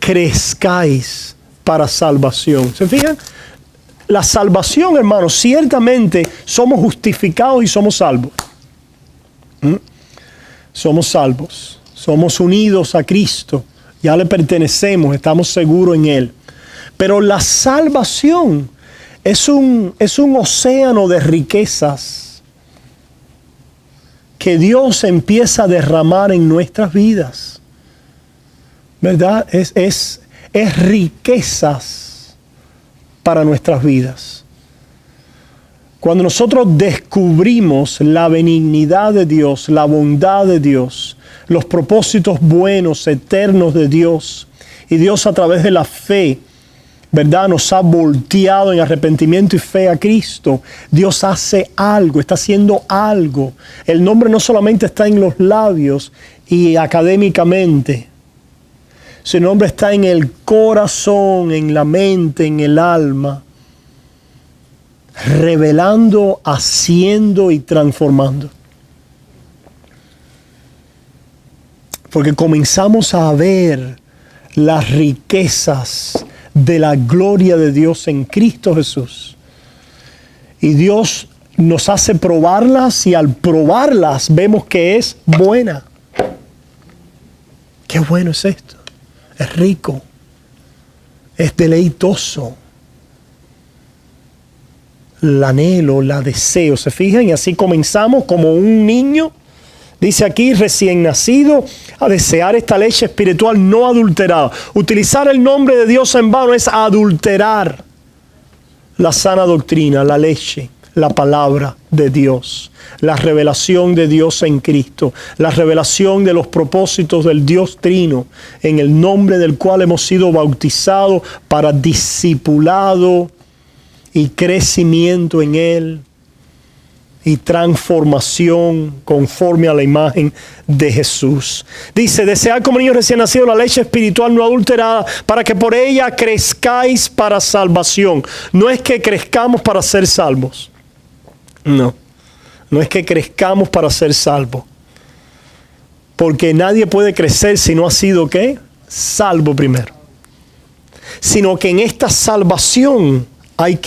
crezcáis para salvación. ¿Se fijan? La salvación, hermanos, ciertamente somos justificados y somos salvos. Somos salvos. Somos unidos a Cristo, ya le pertenecemos, estamos seguros en Él. Pero la salvación es un océano de riquezas que Dios empieza a derramar en nuestras vidas. ¿Verdad? Es riquezas para nuestras vidas. Cuando nosotros descubrimos la benignidad de Dios, la bondad de Dios, los propósitos buenos, eternos de Dios, y Dios a través de la fe, ¿verdad?, nos ha volteado en arrepentimiento y fe a Cristo. Dios hace algo, está haciendo algo. El nombre no solamente está en los labios y académicamente. Su nombre está en el corazón, en la mente, en el alma. Revelando, haciendo y transformando. Porque comenzamos a ver las riquezas de la gloria de Dios en Cristo Jesús. Y Dios nos hace probarlas y al probarlas vemos que es buena. Qué bueno es esto. Es rico. Es deleitoso. La anhelo, la deseo. ¿Se fijan? Y así comenzamos como un niño, dice aquí, recién nacido, a desear esta leche espiritual no adulterada. Utilizar el nombre de Dios en vano es adulterar la sana doctrina, la leche, la palabra de Dios, la revelación de Dios en Cristo, la revelación de los propósitos del Dios Trino, en el nombre del cual hemos sido bautizados para discipulado y crecimiento en Él y transformación conforme a la imagen de Jesús. Dice, desead como niños recién nacidos la leche espiritual no adulterada para que por ella crezcáis para salvación. No es que crezcamos para ser salvos. No es que crezcamos para ser salvos. Porque nadie puede crecer si no ha sido, ¿qué? Salvo primero. Sino que en esta salvación hay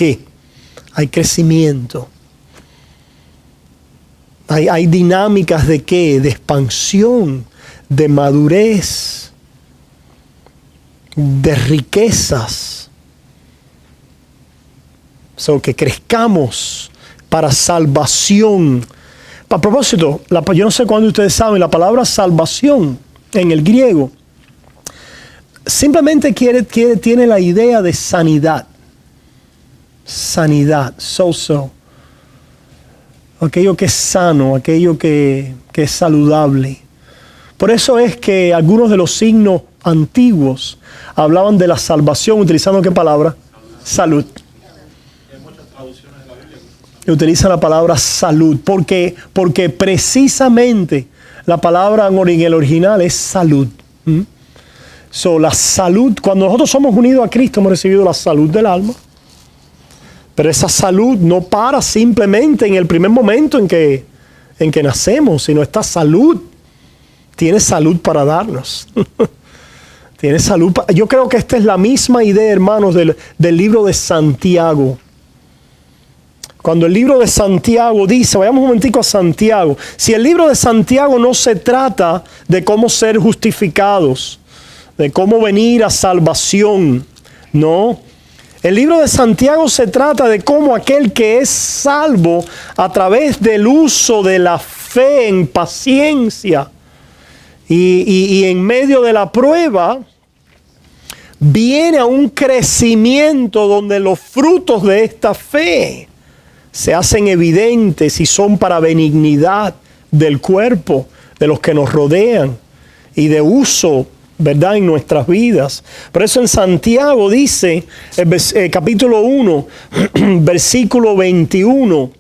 crecimiento. Hay dinámicas de ¿qué? De expansión, de madurez, de riquezas. Que crezcamos para salvación. A propósito, yo no sé cuándo ustedes saben, la palabra salvación en el griego simplemente tiene la idea de sanidad. Sanidad, so. Aquello que es sano, aquello que es saludable. Por eso es que algunos de los signos antiguos hablaban de la salvación utilizando ¿qué palabra? Salud. Hay muchas traducciones de la Biblia que utilizan la palabra salud, porque precisamente la palabra en el original es salud. La salud, cuando nosotros somos unidos a Cristo, hemos recibido la salud del alma. Pero esa salud no para simplemente en el primer momento en que nacemos, sino esta salud tiene salud para darnos. Tiene salud. Yo creo que esta es la misma idea, hermanos, del libro de Santiago. Cuando el libro de Santiago dice, vayamos un momentico a Santiago. Si el libro de Santiago no se trata de cómo ser justificados, de cómo venir a salvación, no. El libro de Santiago se trata de cómo aquel que es salvo a través del uso de la fe en paciencia y en medio de la prueba, viene a un crecimiento donde los frutos de esta fe se hacen evidentes y son para benignidad del cuerpo, de los que nos rodean y de uso, ¿verdad?, en nuestras vidas. Por eso en Santiago dice, capítulo 1, versículo 21,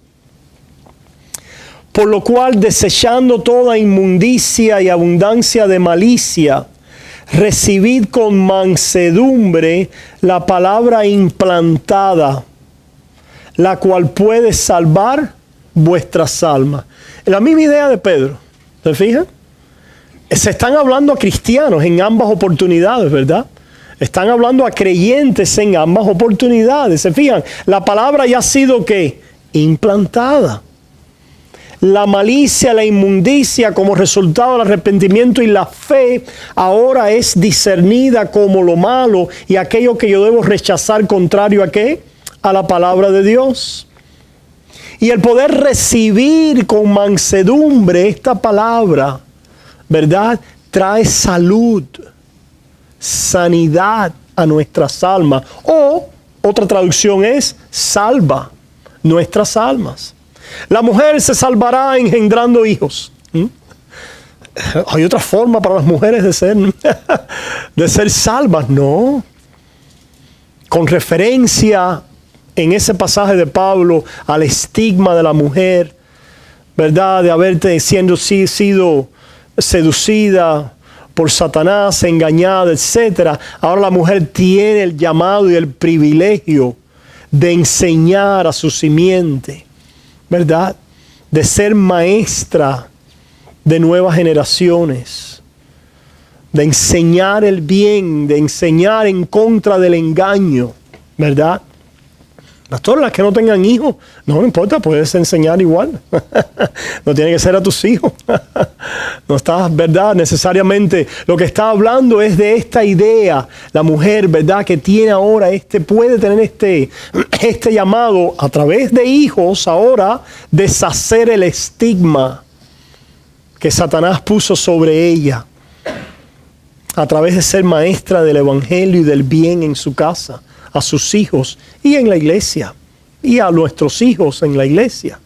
por lo cual desechando toda inmundicia y abundancia de malicia, recibid con mansedumbre la palabra implantada, la cual puede salvar vuestras almas. La misma idea de Pedro, ¿se fijan? Se están hablando a cristianos en ambas oportunidades, ¿verdad? Están hablando a creyentes en ambas oportunidades. ¿Se fijan? La palabra ya ha sido ¿qué? Implantada. La malicia, la inmundicia como resultado del arrepentimiento y la fe ahora es discernida como lo malo y aquello que yo debo rechazar contrario a ¿qué? A la palabra de Dios. Y el poder recibir con mansedumbre esta palabra, ¿verdad?, trae salud, sanidad a nuestras almas. O otra traducción es salva nuestras almas. La mujer se salvará engendrando hijos. ¿Hay otra forma para las mujeres de ser salvas? No. Con referencia en ese pasaje de Pablo al estigma de la mujer, ¿verdad?, de haberte sido seducida por Satanás, engañada, etc. Ahora la mujer tiene el llamado y el privilegio de enseñar a su simiente, ¿verdad?, de ser maestra de nuevas generaciones, de enseñar el bien, de enseñar en contra del engaño, ¿verdad? Pastor, las que no tengan hijos, no importa, puedes enseñar igual. No tiene que ser a tus hijos. No está, ¿verdad? Necesariamente lo que está hablando es de esta idea. La mujer, ¿verdad?, que tiene ahora puede tener este llamado a través de hijos ahora, deshacer el estigma que Satanás puso sobre ella a través de ser maestra del evangelio y del bien en su casa, a sus hijos y en la iglesia, y a nuestros hijos en la iglesia.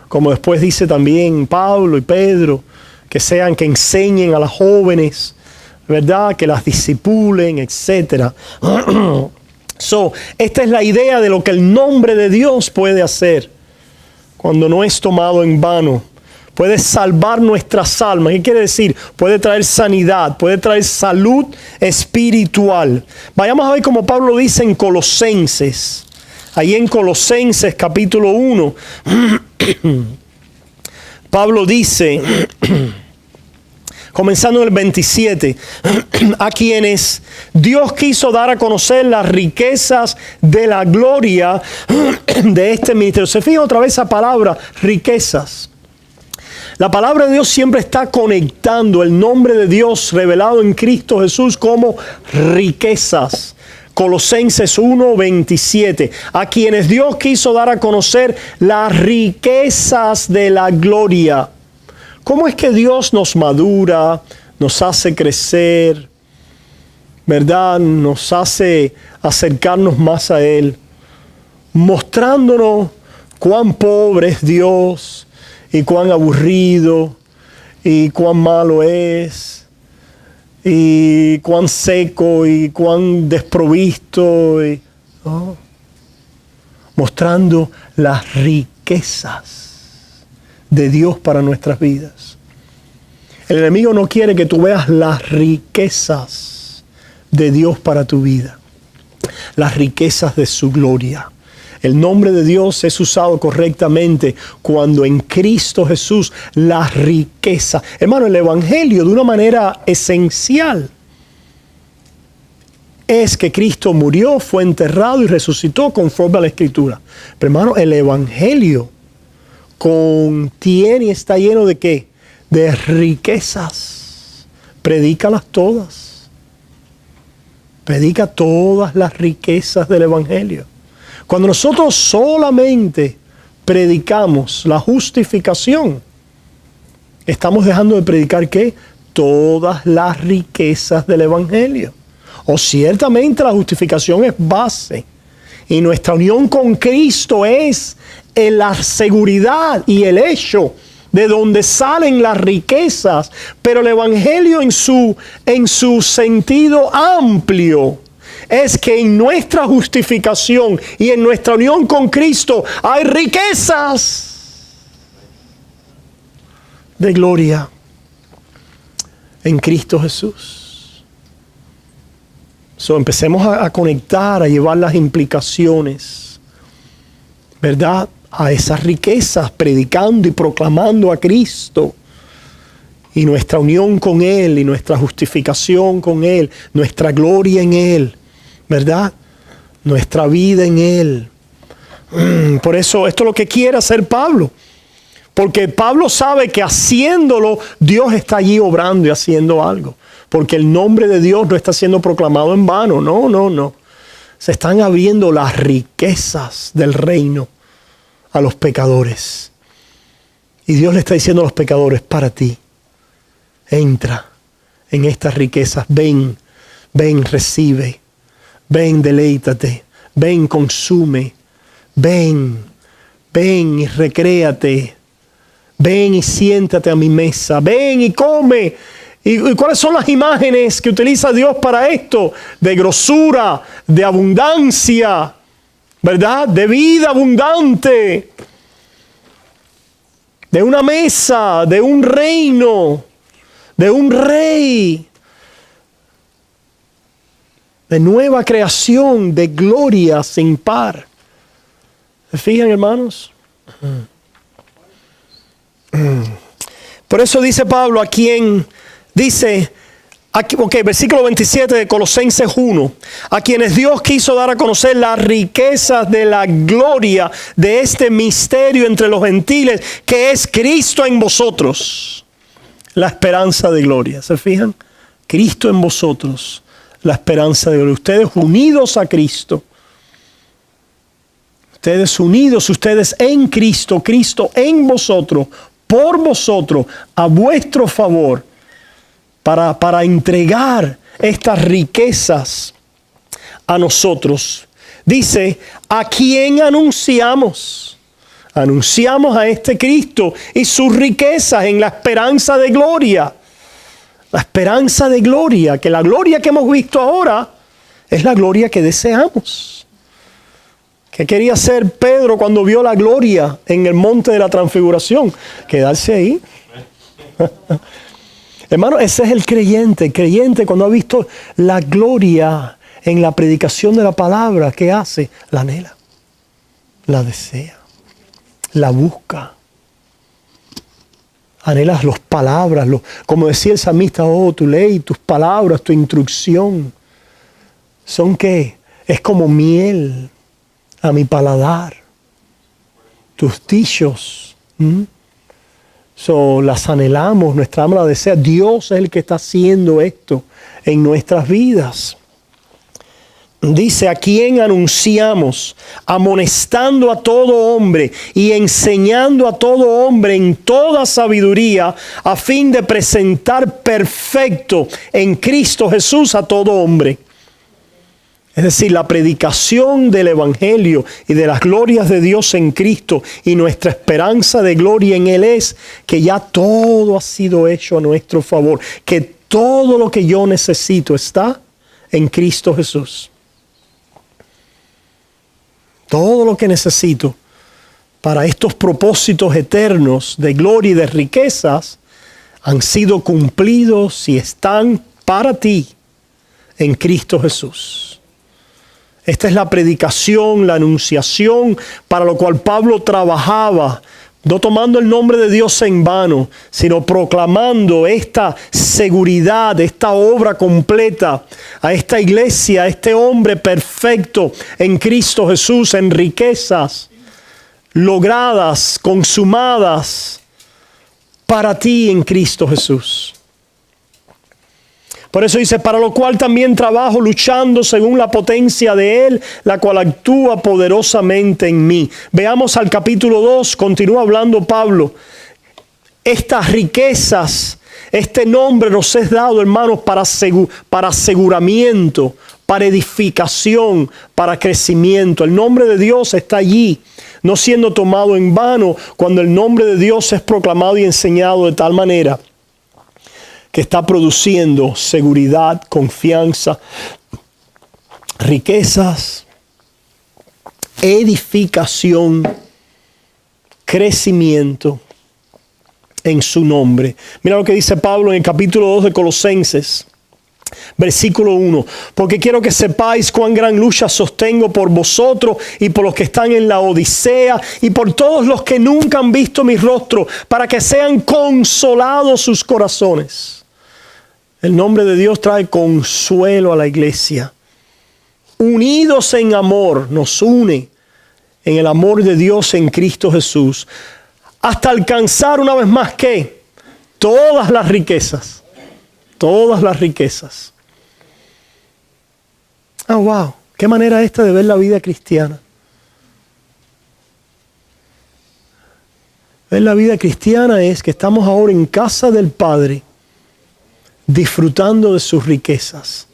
Como después dice también Pablo y Pedro, que enseñen a las jóvenes, ¿verdad?, que las discipulen, etc. Esta es la idea de lo que el nombre de Dios puede hacer cuando no es tomado en vano. Puede salvar nuestras almas. ¿Qué quiere decir? Puede traer sanidad, puede traer salud espiritual. Vayamos a ver como Pablo dice en Colosenses. Ahí en Colosenses capítulo 1, Pablo dice, comenzando en el 27, a quienes Dios quiso dar a conocer las riquezas de la gloria de este ministerio. Se fija otra vez esa palabra, riquezas. La palabra de Dios siempre está conectando el nombre de Dios revelado en Cristo Jesús como riquezas, Colosenses 1:27. A quienes Dios quiso dar a conocer las riquezas de la gloria. ¿Cómo es que Dios nos madura, nos hace crecer, verdad? Nos hace acercarnos más a Él, mostrándonos cuán pobre es Dios y cuán aburrido y cuán malo es y cuán seco y cuán desprovisto, ¿no? Mostrando las riquezas de Dios para nuestras vidas. El enemigo no quiere que tú veas las riquezas de Dios para tu vida, las riquezas de su gloria. El nombre de Dios es usado correctamente cuando en Cristo Jesús la riqueza. Hermano, el Evangelio de una manera esencial es que Cristo murió, fue enterrado y resucitó conforme a la Escritura. Pero hermano, el Evangelio contiene y está lleno ¿de qué? De riquezas. Predícalas todas. Predica todas las riquezas del Evangelio. Cuando nosotros solamente predicamos la justificación, estamos dejando de predicar ¿qué? Todas las riquezas del Evangelio. O ciertamente la justificación es base y nuestra unión con Cristo es en la seguridad y el hecho de donde salen las riquezas, pero el Evangelio en su sentido amplio es que en nuestra justificación y en nuestra unión con Cristo hay riquezas de gloria en Cristo Jesús. Empecemos a conectar, a llevar las implicaciones, ¿verdad?, a esas riquezas, predicando y proclamando a Cristo y nuestra unión con Él y nuestra justificación con Él, nuestra gloria en Él, ¿verdad? Nuestra vida en Él. Por eso esto es lo que quiere hacer Pablo, porque Pablo sabe que haciéndolo Dios está allí obrando y haciendo algo, porque el nombre de Dios no está siendo proclamado en vano. No. Se están abriendo las riquezas del reino a los pecadores. Y Dios le está diciendo a los pecadores: para ti, entra en estas riquezas. Ven, recibe. Ven, deleítate. Ven, consume. Ven y recréate. Ven y siéntate a mi mesa. Ven y come. ¿Y cuáles son las imágenes que utiliza Dios para esto? De grosura, de abundancia, ¿verdad? De vida abundante, de una mesa, de un reino, de un rey, de nueva creación, de gloria sin par. ¿Se fijan, hermanos? Por eso dice Pablo, a quien dice, versículo 27 de Colosenses 1, a quienes Dios quiso dar a conocer las riquezas de la gloria de este misterio entre los gentiles, que es Cristo en vosotros, la esperanza de gloria. ¿Se fijan? Cristo en vosotros, la esperanza de gloria. Ustedes unidos a Cristo, ustedes unidos, ustedes en Cristo, Cristo en vosotros, por vosotros, a vuestro favor, para entregar estas riquezas a nosotros. Dice, ¿a quién anunciamos? Anunciamos a este Cristo y sus riquezas en la esperanza de gloria. La esperanza de gloria, que la gloria que hemos visto ahora es la gloria que deseamos. ¿Qué quería hacer Pedro cuando vio la gloria en el monte de la transfiguración? Quedarse ahí. Hermano, ese es el creyente. El creyente, cuando ha visto la gloria en la predicación de la palabra, ¿qué hace? La anhela, la desea, la busca. Anhelas las palabras, como decía el salmista, oh, tu ley, tus palabras, tu instrucción. ¿Son qué? Es como miel a mi paladar. Tus dichos. Las anhelamos, nuestra alma la desea. Dios es el que está haciendo esto en nuestras vidas. dice, a quien anunciamos, amonestando a todo hombre y enseñando a todo hombre en toda sabiduría, a fin de presentar perfecto en Cristo Jesús a todo hombre. Es decir, la predicación del Evangelio y de las glorias de Dios en Cristo y nuestra esperanza de gloria en Él es que ya todo ha sido hecho a nuestro favor, que todo lo que yo necesito está en Cristo Jesús. Todo lo que necesito para estos propósitos eternos de gloria y de riquezas han sido cumplidos y están para ti en Cristo Jesús. Esta es la predicación, la anunciación para lo cual Pablo trabajaba, no tomando el nombre de Dios en vano, sino proclamando esta seguridad, esta obra completa a esta iglesia, a este hombre perfecto en Cristo Jesús, en riquezas logradas, consumadas para ti en Cristo Jesús. Por eso dice, para lo cual también trabajo luchando según la potencia de Él, la cual actúa poderosamente en mí. Veamos al capítulo 2, continúa hablando Pablo. Estas riquezas, este nombre nos es dado, hermanos, para aseguramiento, para edificación, para crecimiento. El nombre de Dios está allí, no siendo tomado en vano cuando el nombre de Dios es proclamado y enseñado de tal manera que está produciendo seguridad, confianza, riquezas, edificación, crecimiento en su nombre. Mira lo que dice Pablo en el capítulo 2 de Colosenses, versículo 1. Porque quiero que sepáis cuán gran lucha sostengo por vosotros y por los que están en la Odisea y por todos los que nunca han visto mi rostro, para que sean consolados sus corazones. El nombre de Dios trae consuelo a la iglesia. Unidos en amor, nos une en el amor de Dios en Cristo Jesús. Hasta alcanzar una vez más que todas las riquezas. Todas las riquezas. Ah, wow. Qué manera esta de ver la vida cristiana. Ver la vida cristiana es que estamos ahora en casa del Padre, disfrutando de sus riquezas.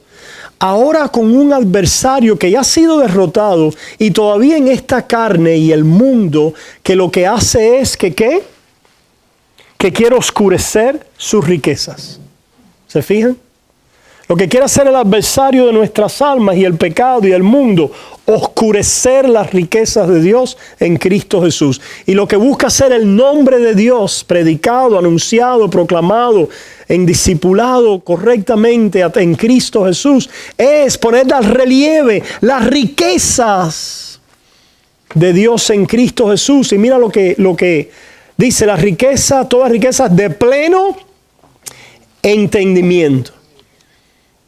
Ahora con un adversario que ya ha sido derrotado y todavía en esta carne y el mundo que lo que hace es que ¿qué? Que quiere oscurecer sus riquezas. ¿Se fijan? Lo que quiere hacer el adversario de nuestras almas y el pecado y el mundo, oscurecer las riquezas de Dios en Cristo Jesús. Y lo que busca hacer el nombre de Dios, predicado, anunciado, proclamado, discipulado correctamente en Cristo Jesús, es poner al relieve las riquezas de Dios en Cristo Jesús. Y mira lo que dice, la riqueza, todas riquezas de pleno entendimiento.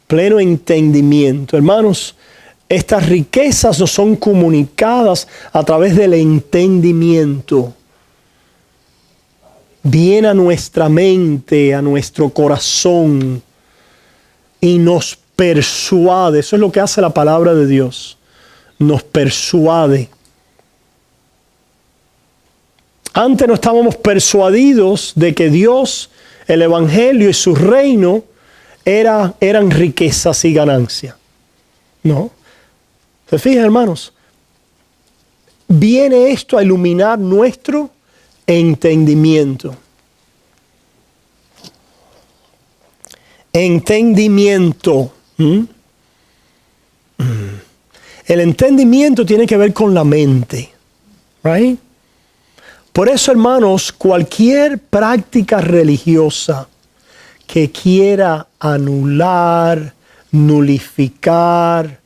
Pleno entendimiento. Hermanos, estas riquezas nos son comunicadas a través del entendimiento. Viene a nuestra mente, a nuestro corazón y nos persuade. Eso es lo que hace la palabra de Dios. Nos persuade. Antes no estábamos persuadidos de que Dios, el Evangelio y su reino eran riquezas y ganancia. No. ¿Se fijan, hermanos? Viene esto a iluminar nuestro entendimiento. Entendimiento. El entendimiento tiene que ver con la mente. Right? Por eso, hermanos, cualquier práctica religiosa que quiera anular, nulificar,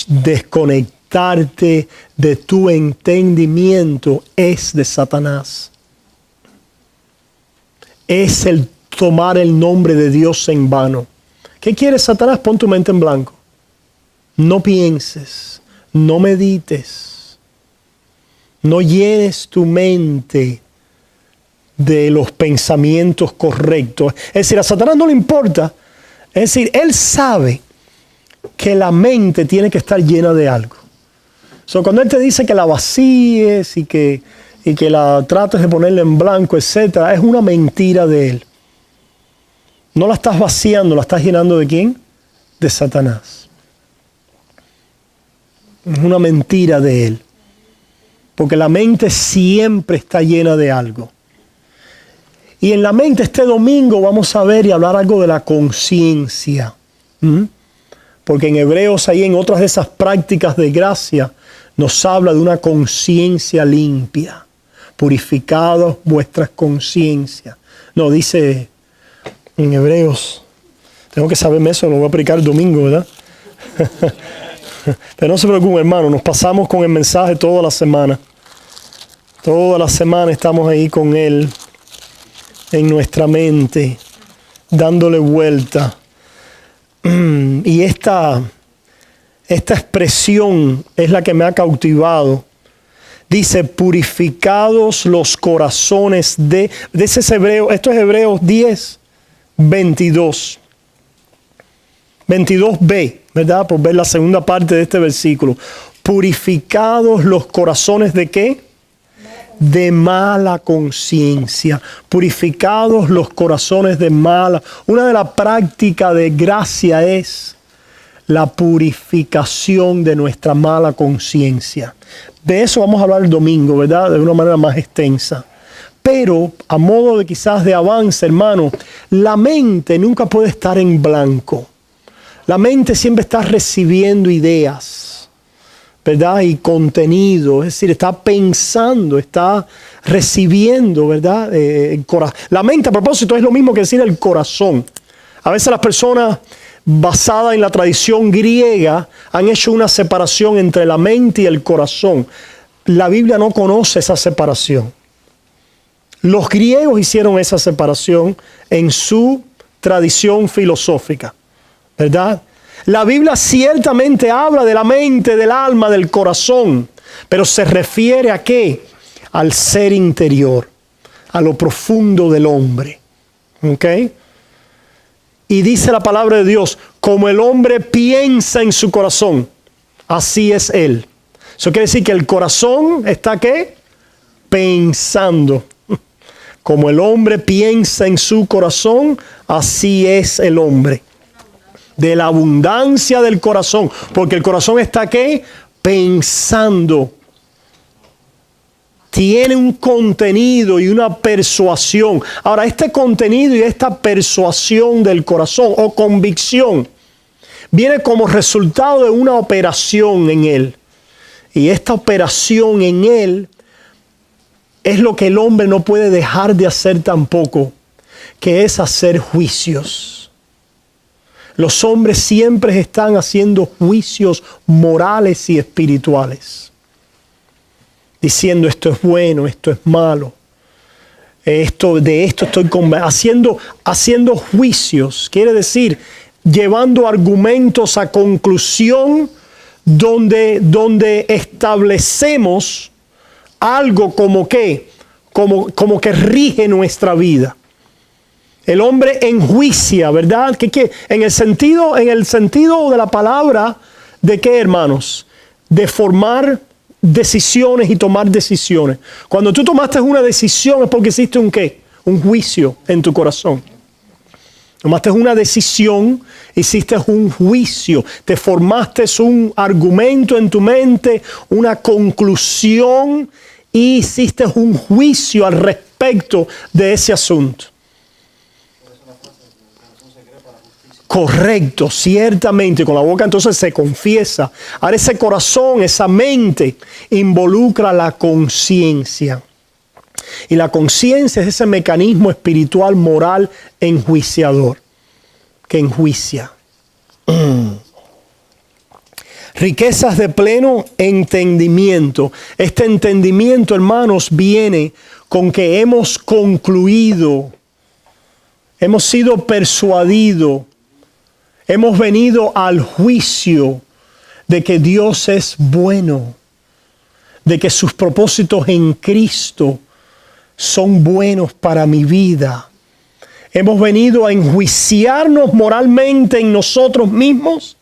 desconectarte de tu entendimiento es de Satanás. Es el tomar el nombre de Dios en vano. ¿Qué quiere Satanás? Pon tu mente en blanco. No pienses, no medites, no llenes tu mente de los pensamientos correctos. Es decir, a Satanás no le importa. Es decir, él sabe que la mente tiene que estar llena de algo. Cuando Él te dice que la vacíes y que la trates de ponerla en blanco, etc., es una mentira de Él. No la estás vaciando, la estás llenando ¿de quién? De Satanás. Es una mentira de Él. Porque la mente siempre está llena de algo. Y en la mente este domingo vamos a ver y hablar algo de la conciencia. Porque en Hebreos, ahí en otras de esas prácticas de gracia, nos habla de una conciencia limpia. Purificados vuestras conciencias. No, dice en Hebreos, tengo que saberme eso, lo voy a predicar el domingo, ¿verdad? Pero no se preocupen, hermano, nos pasamos con el mensaje toda la semana. Toda la semana estamos ahí con Él, en nuestra mente, dándole vuelta. Y esta expresión es la que me ha cautivado. Dice, purificados los corazones de ese es Hebreo, esto es Hebreos 10, 22. 22b, ¿verdad? Por ver la segunda parte de este versículo. Purificados los corazones ¿de qué? De mala conciencia. Purificados los corazones de mala. Una de las prácticas de gracia es la purificación de nuestra mala conciencia. De eso vamos a hablar el domingo, ¿verdad? De una manera más extensa. Pero a modo de quizás de avance, hermano, la mente nunca puede estar en blanco. La mente siempre está recibiendo ideas, ¿verdad? Y contenido, es decir, está pensando, está recibiendo, ¿verdad? La mente, a propósito, es lo mismo que decir el corazón. A veces las personas, basadas en la tradición griega, han hecho una separación entre la mente y el corazón. La Biblia no conoce esa separación. Los griegos hicieron esa separación en su tradición filosófica, ¿verdad? La Biblia ciertamente habla de la mente, del alma, del corazón, pero se refiere ¿a qué? Al ser interior, a lo profundo del hombre. ¿Ok? Y dice la palabra de Dios, como el hombre piensa en su corazón, así es él. Eso quiere decir que el corazón está ¿qué? Pensando. Como el hombre piensa en su corazón, así es el hombre. De la abundancia del corazón. Porque el corazón está ¿qué? Pensando. Tiene un contenido y una persuasión. Ahora, este contenido y esta persuasión del corazón o convicción viene como resultado de una operación en él. Y esta operación en él es lo que el hombre no puede dejar de hacer tampoco, que es hacer juicios. Los hombres siempre están haciendo juicios morales y espirituales. Diciendo esto es bueno, esto es malo. De esto estoy haciendo juicios. Quiere decir, llevando argumentos a conclusión donde establecemos algo como que rige nuestra vida. El hombre enjuicia, ¿verdad? ¿Qué? En el sentido de la palabra, ¿de qué, hermanos? De formar decisiones y tomar decisiones. Cuando tú tomaste una decisión es porque hiciste un ¿qué? Un juicio en tu corazón. Tomaste una decisión, hiciste un juicio, te formaste un argumento en tu mente, una conclusión y hiciste un juicio al respecto de ese asunto. Correcto, ciertamente, con la boca entonces se confiesa. Ahora ese corazón, esa mente, involucra la conciencia. Y la conciencia es ese mecanismo espiritual, moral, enjuiciador, que enjuicia. Riquezas de pleno entendimiento. Este entendimiento, hermanos, viene con que hemos concluido, hemos sido persuadidos, hemos venido al juicio de que Dios es bueno, de que sus propósitos en Cristo son buenos para mi vida. Hemos venido a enjuiciarnos moralmente en nosotros mismos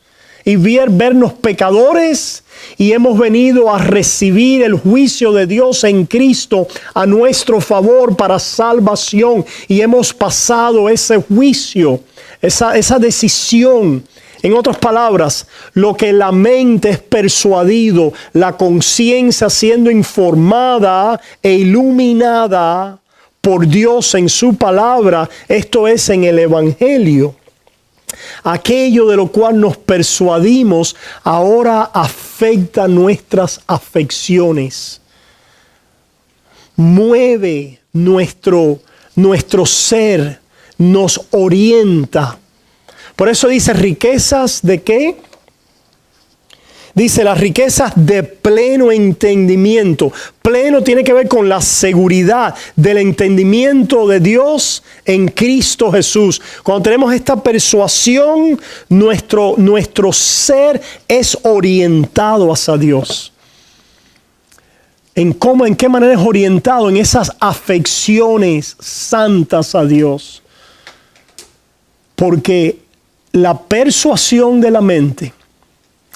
y vernos pecadores, y hemos venido a recibir el juicio de Dios en Cristo a nuestro favor para salvación, y hemos pasado ese juicio, esa decisión. En otras palabras, lo que la mente es persuadido, la conciencia siendo informada e iluminada por Dios en su palabra, esto es en el Evangelio. Aquello de lo cual nos persuadimos ahora afecta nuestras afecciones. Mueve nuestro ser, nos orienta. Por eso dice riquezas de ¿qué? Dice las riquezas de pleno entendimiento. Pleno tiene que ver con la seguridad del entendimiento de Dios en Cristo Jesús. Cuando tenemos esta persuasión, nuestro ser es orientado hacia Dios. ¿En qué manera es orientado? En esas afecciones santas a Dios. Porque la persuasión de la mente,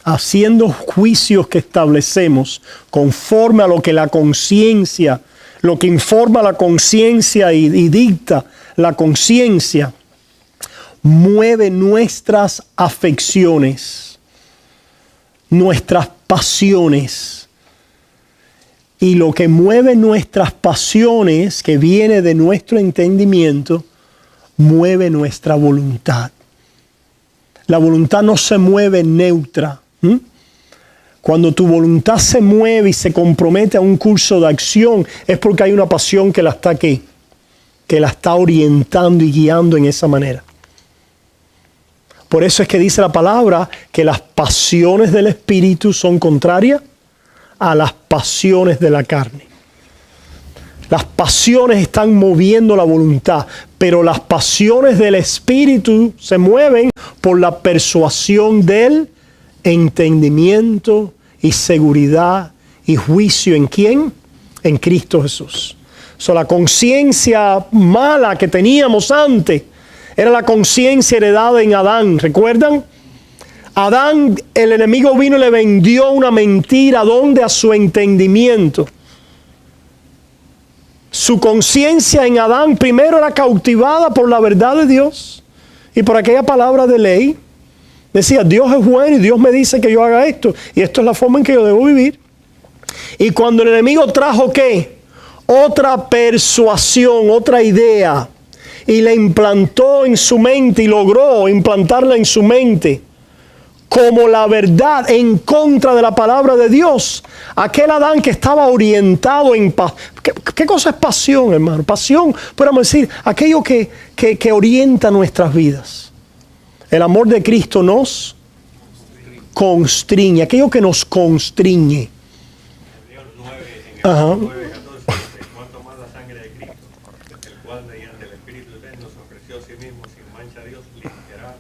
haciendo juicios que establecemos conforme a lo que la conciencia, lo que informa la conciencia y dicta la conciencia, mueve nuestras afecciones, nuestras pasiones. Y lo que mueve nuestras pasiones, que viene de nuestro entendimiento, mueve nuestra voluntad. La voluntad no se mueve neutra. Cuando tu voluntad se mueve y se compromete a un curso de acción, es porque hay una pasión que la está aquí, que la está orientando y guiando en esa manera. Por eso es que dice la palabra que las pasiones del Espíritu son contrarias a las pasiones de la carne. Las pasiones están moviendo la voluntad, pero las pasiones del Espíritu se mueven por la persuasión del entendimiento y seguridad y juicio. ¿En quién? En Cristo Jesús. La conciencia mala que teníamos antes era la conciencia heredada en Adán. ¿Recuerdan? Adán, el enemigo vino y le vendió una mentira. ¿Dónde? A su entendimiento. Su conciencia en Adán primero era cautivada por la verdad de Dios y por aquella palabra de ley. Decía, Dios es bueno y Dios me dice que yo haga esto y esto es la forma en que yo debo vivir. Y cuando el enemigo trajo ¿qué? Otra persuasión, otra idea, y la implantó en su mente y logró implantarla en su mente como la verdad en contra de la palabra de Dios. Aquel Adán que estaba orientado en paz. ¿Qué cosa es pasión, hermano? Pasión, podemos decir, aquello que orienta nuestras vidas. El amor de Cristo nos constriñe, aquello que nos constriñe. Ajá. Cuanto más la sangre de Cristo, el cual mediante el Espíritu eterno se ofreció a sí mismo sin mancha a Dios, limpiará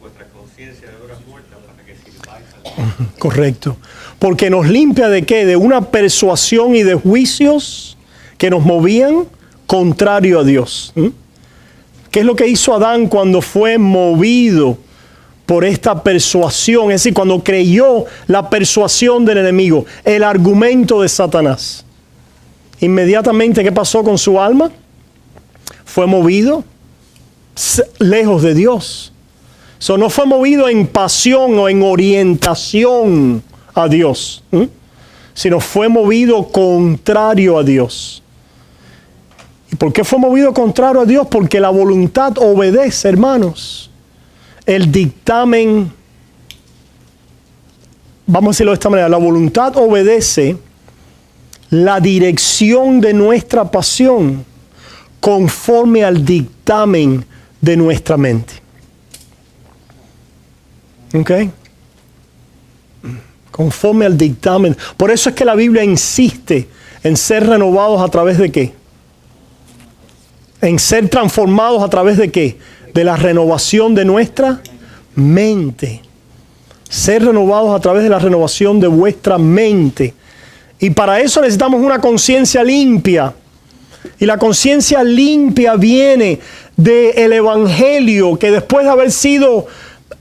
vuestra conciencia de obras muertas para que sirváis al Señor. Correcto. Porque nos limpia ¿de qué? De una persuasión y de juicios que nos movían contrario a Dios. ¿Qué es lo que hizo Adán cuando fue movido por esta persuasión? Es decir, cuando creyó la persuasión del enemigo, el argumento de Satanás. Inmediatamente, ¿qué pasó con su alma? Fue movido lejos de Dios. No fue movido en pasión o en orientación a Dios, sino fue movido contrario a Dios. ¿Y por qué fue movido contrario a Dios? Porque la voluntad obedece, hermanos, el dictamen. Vamos a decirlo de esta manera: la voluntad obedece la dirección de nuestra pasión conforme al dictamen de nuestra mente. ¿Ok? Conforme al dictamen. Por eso es que la Biblia insiste en ser renovados a través de ¿qué? En ser transformados a través de ¿qué? De la renovación de nuestra mente. Ser renovados a través de la renovación de vuestra mente. Y para eso necesitamos una conciencia limpia. Y la conciencia limpia viene del Evangelio, que después de haber sido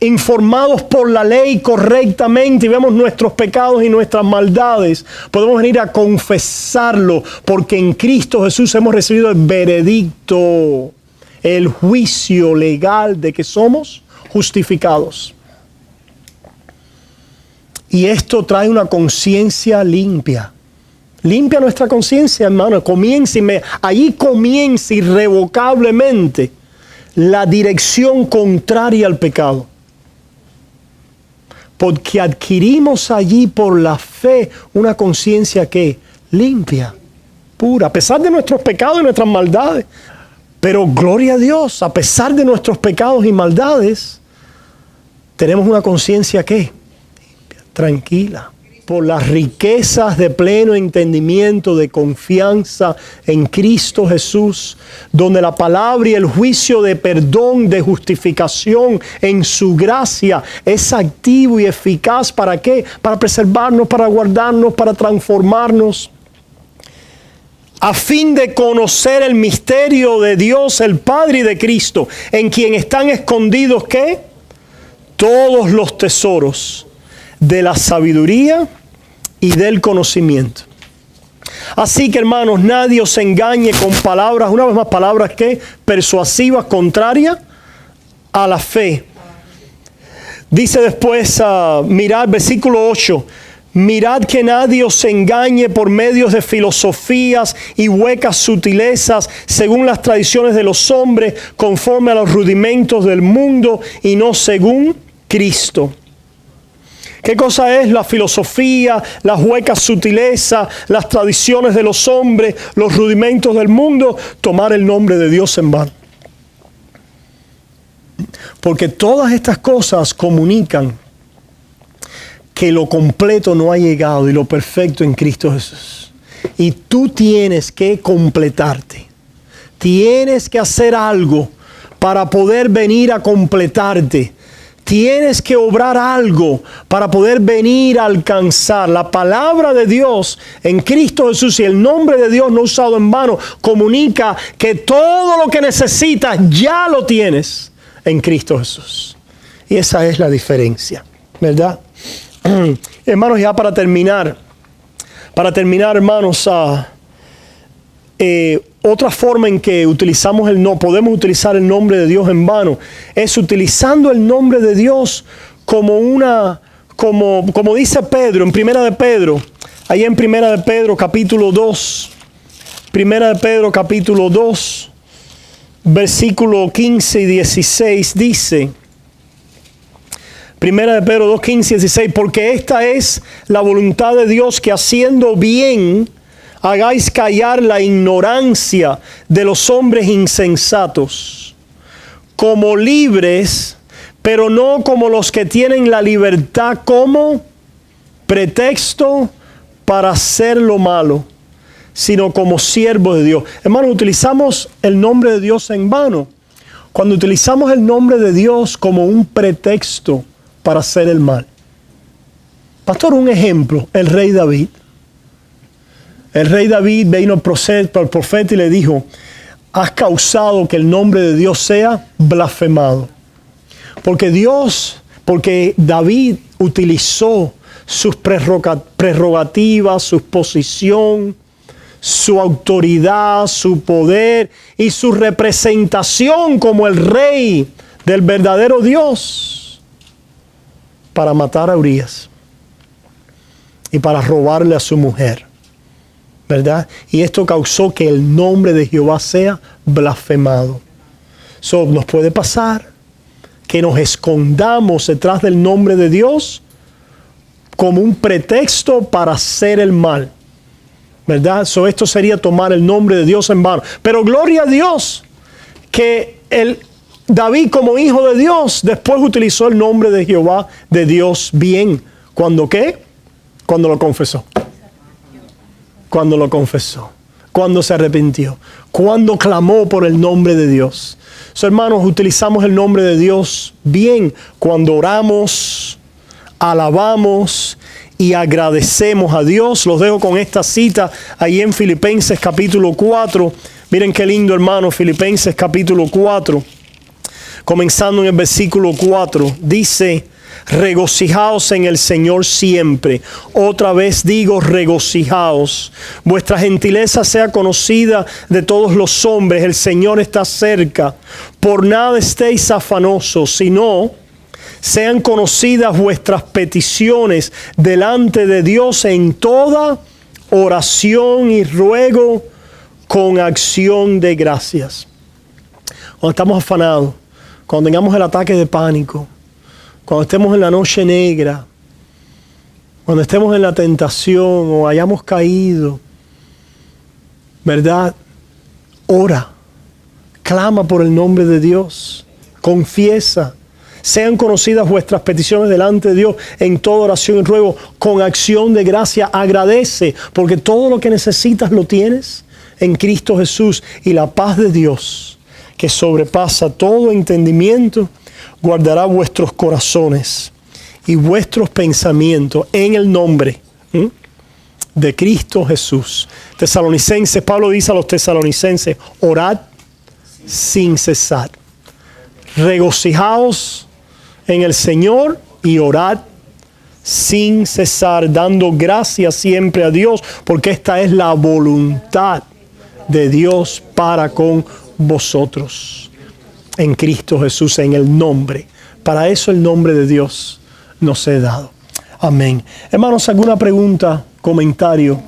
informados por la ley correctamente y vemos nuestros pecados y nuestras maldades, podemos venir a confesarlo, porque en Cristo Jesús hemos recibido el veredicto, el juicio legal de que somos justificados. Y esto trae una conciencia limpia. Limpia nuestra conciencia, hermano. Allí comienza irrevocablemente la dirección contraria al pecado. Porque adquirimos allí por la fe una conciencia que limpia, pura, a pesar de nuestros pecados y nuestras maldades. Pero gloria a Dios, a pesar de nuestros pecados y maldades, tenemos una conciencia que limpia, tranquila, por las riquezas de pleno entendimiento, de confianza en Cristo Jesús, donde la palabra y el juicio de perdón, de justificación en su gracia es activo y eficaz. ¿Para qué? Para preservarnos, para guardarnos, para transformarnos, a fin de conocer el misterio de Dios, el Padre, y de Cristo, en quien están escondidos, ¿qué? Todos los tesoros de la sabiduría y del conocimiento. Así que, hermanos, nadie os engañe con palabras, una vez más, palabras que persuasivas, contrarias a la fe. Dice después, mirad, versículo 8, mirad que nadie os engañe por medios de filosofías y huecas sutilezas, según las tradiciones de los hombres, conforme a los rudimentos del mundo y no según Cristo. ¿Qué cosa es la filosofía, las huecas sutilezas, las tradiciones de los hombres, los rudimentos del mundo? Tomar el nombre de Dios en vano. Porque todas estas cosas comunican que lo completo no ha llegado y lo perfecto en Cristo Jesús. Y tú tienes que completarte. Tienes que hacer algo para poder venir a completarte. Tienes que obrar algo para poder venir a alcanzar. La palabra de Dios en Cristo Jesús y el nombre de Dios no usado en vano comunica que todo lo que necesitas ya lo tienes en Cristo Jesús. Y esa es la diferencia, ¿verdad? Hermanos, ya para terminar, hermanos, otra forma en que podemos utilizar el nombre de Dios en vano es utilizando el nombre de Dios como dice Pedro en Primera de Pedro, ahí en Primera de Pedro capítulo 2, Primera de Pedro capítulo 2, versículo 15 y 16 dice, Primera de Pedro 2, 15 y 16, porque esta es la voluntad de Dios, que haciendo bien hagáis callar la ignorancia de los hombres insensatos, como libres, pero no como los que tienen la libertad como pretexto para hacer lo malo, sino como siervos de Dios. Hermanos, utilizamos el nombre de Dios en vano cuando utilizamos el nombre de Dios como un pretexto para hacer el mal. Pastor, un ejemplo, el rey David. El rey David vino al profeta y le dijo, has causado que el nombre de Dios sea blasfemado. Porque David utilizó sus prerrogativas, su posición, su autoridad, su poder y su representación como el rey del verdadero Dios para matar a Urías y para robarle a su mujer, ¿verdad? Y esto causó que el nombre de Jehová sea blasfemado. Nos puede pasar que nos escondamos detrás del nombre de Dios como un pretexto para hacer el mal, ¿verdad? Esto sería tomar el nombre de Dios en vano. Pero gloria a Dios que David, como hijo de Dios, después utilizó el nombre de Jehová, de Dios, bien. ¿Cuándo qué? Cuando lo confesó. Cuando lo confesó. Cuando se arrepintió. Cuando clamó por el nombre de Dios. Hermanos, utilizamos el nombre de Dios bien cuando oramos, alabamos y agradecemos a Dios. Los dejo con esta cita ahí en Filipenses capítulo 4. Miren qué lindo, hermano, Filipenses capítulo 4. comenzando en el versículo 4, dice: regocijaos en el Señor siempre. Otra vez digo, regocijaos. Vuestra gentileza sea conocida de todos los hombres. El Señor está cerca. Por nada estéis afanosos, sino sean conocidas vuestras peticiones delante de Dios en toda oración y ruego con acción de gracias. Cuando estamos afanados, cuando tengamos el ataque de pánico, cuando estemos en la noche negra, cuando estemos en la tentación o hayamos caído, ¿verdad? Ora, clama por el nombre de Dios, confiesa. Sean conocidas vuestras peticiones delante de Dios en toda oración y ruego con acción de gracia. Agradece, porque todo lo que necesitas lo tienes en Cristo Jesús, y la paz de Dios, que sobrepasa todo entendimiento, guardará vuestros corazones y vuestros pensamientos en el nombre de Cristo Jesús. Tesalonicenses, Pablo dice a los tesalonicenses: orad sin cesar. Regocijaos en el Señor y orad sin cesar, dando gracias siempre a Dios, porque esta es la voluntad de Dios para con vosotros en Cristo Jesús, en el nombre. Para eso el nombre de Dios nos he dado. Amén. Hermanos, ¿alguna pregunta, comentario?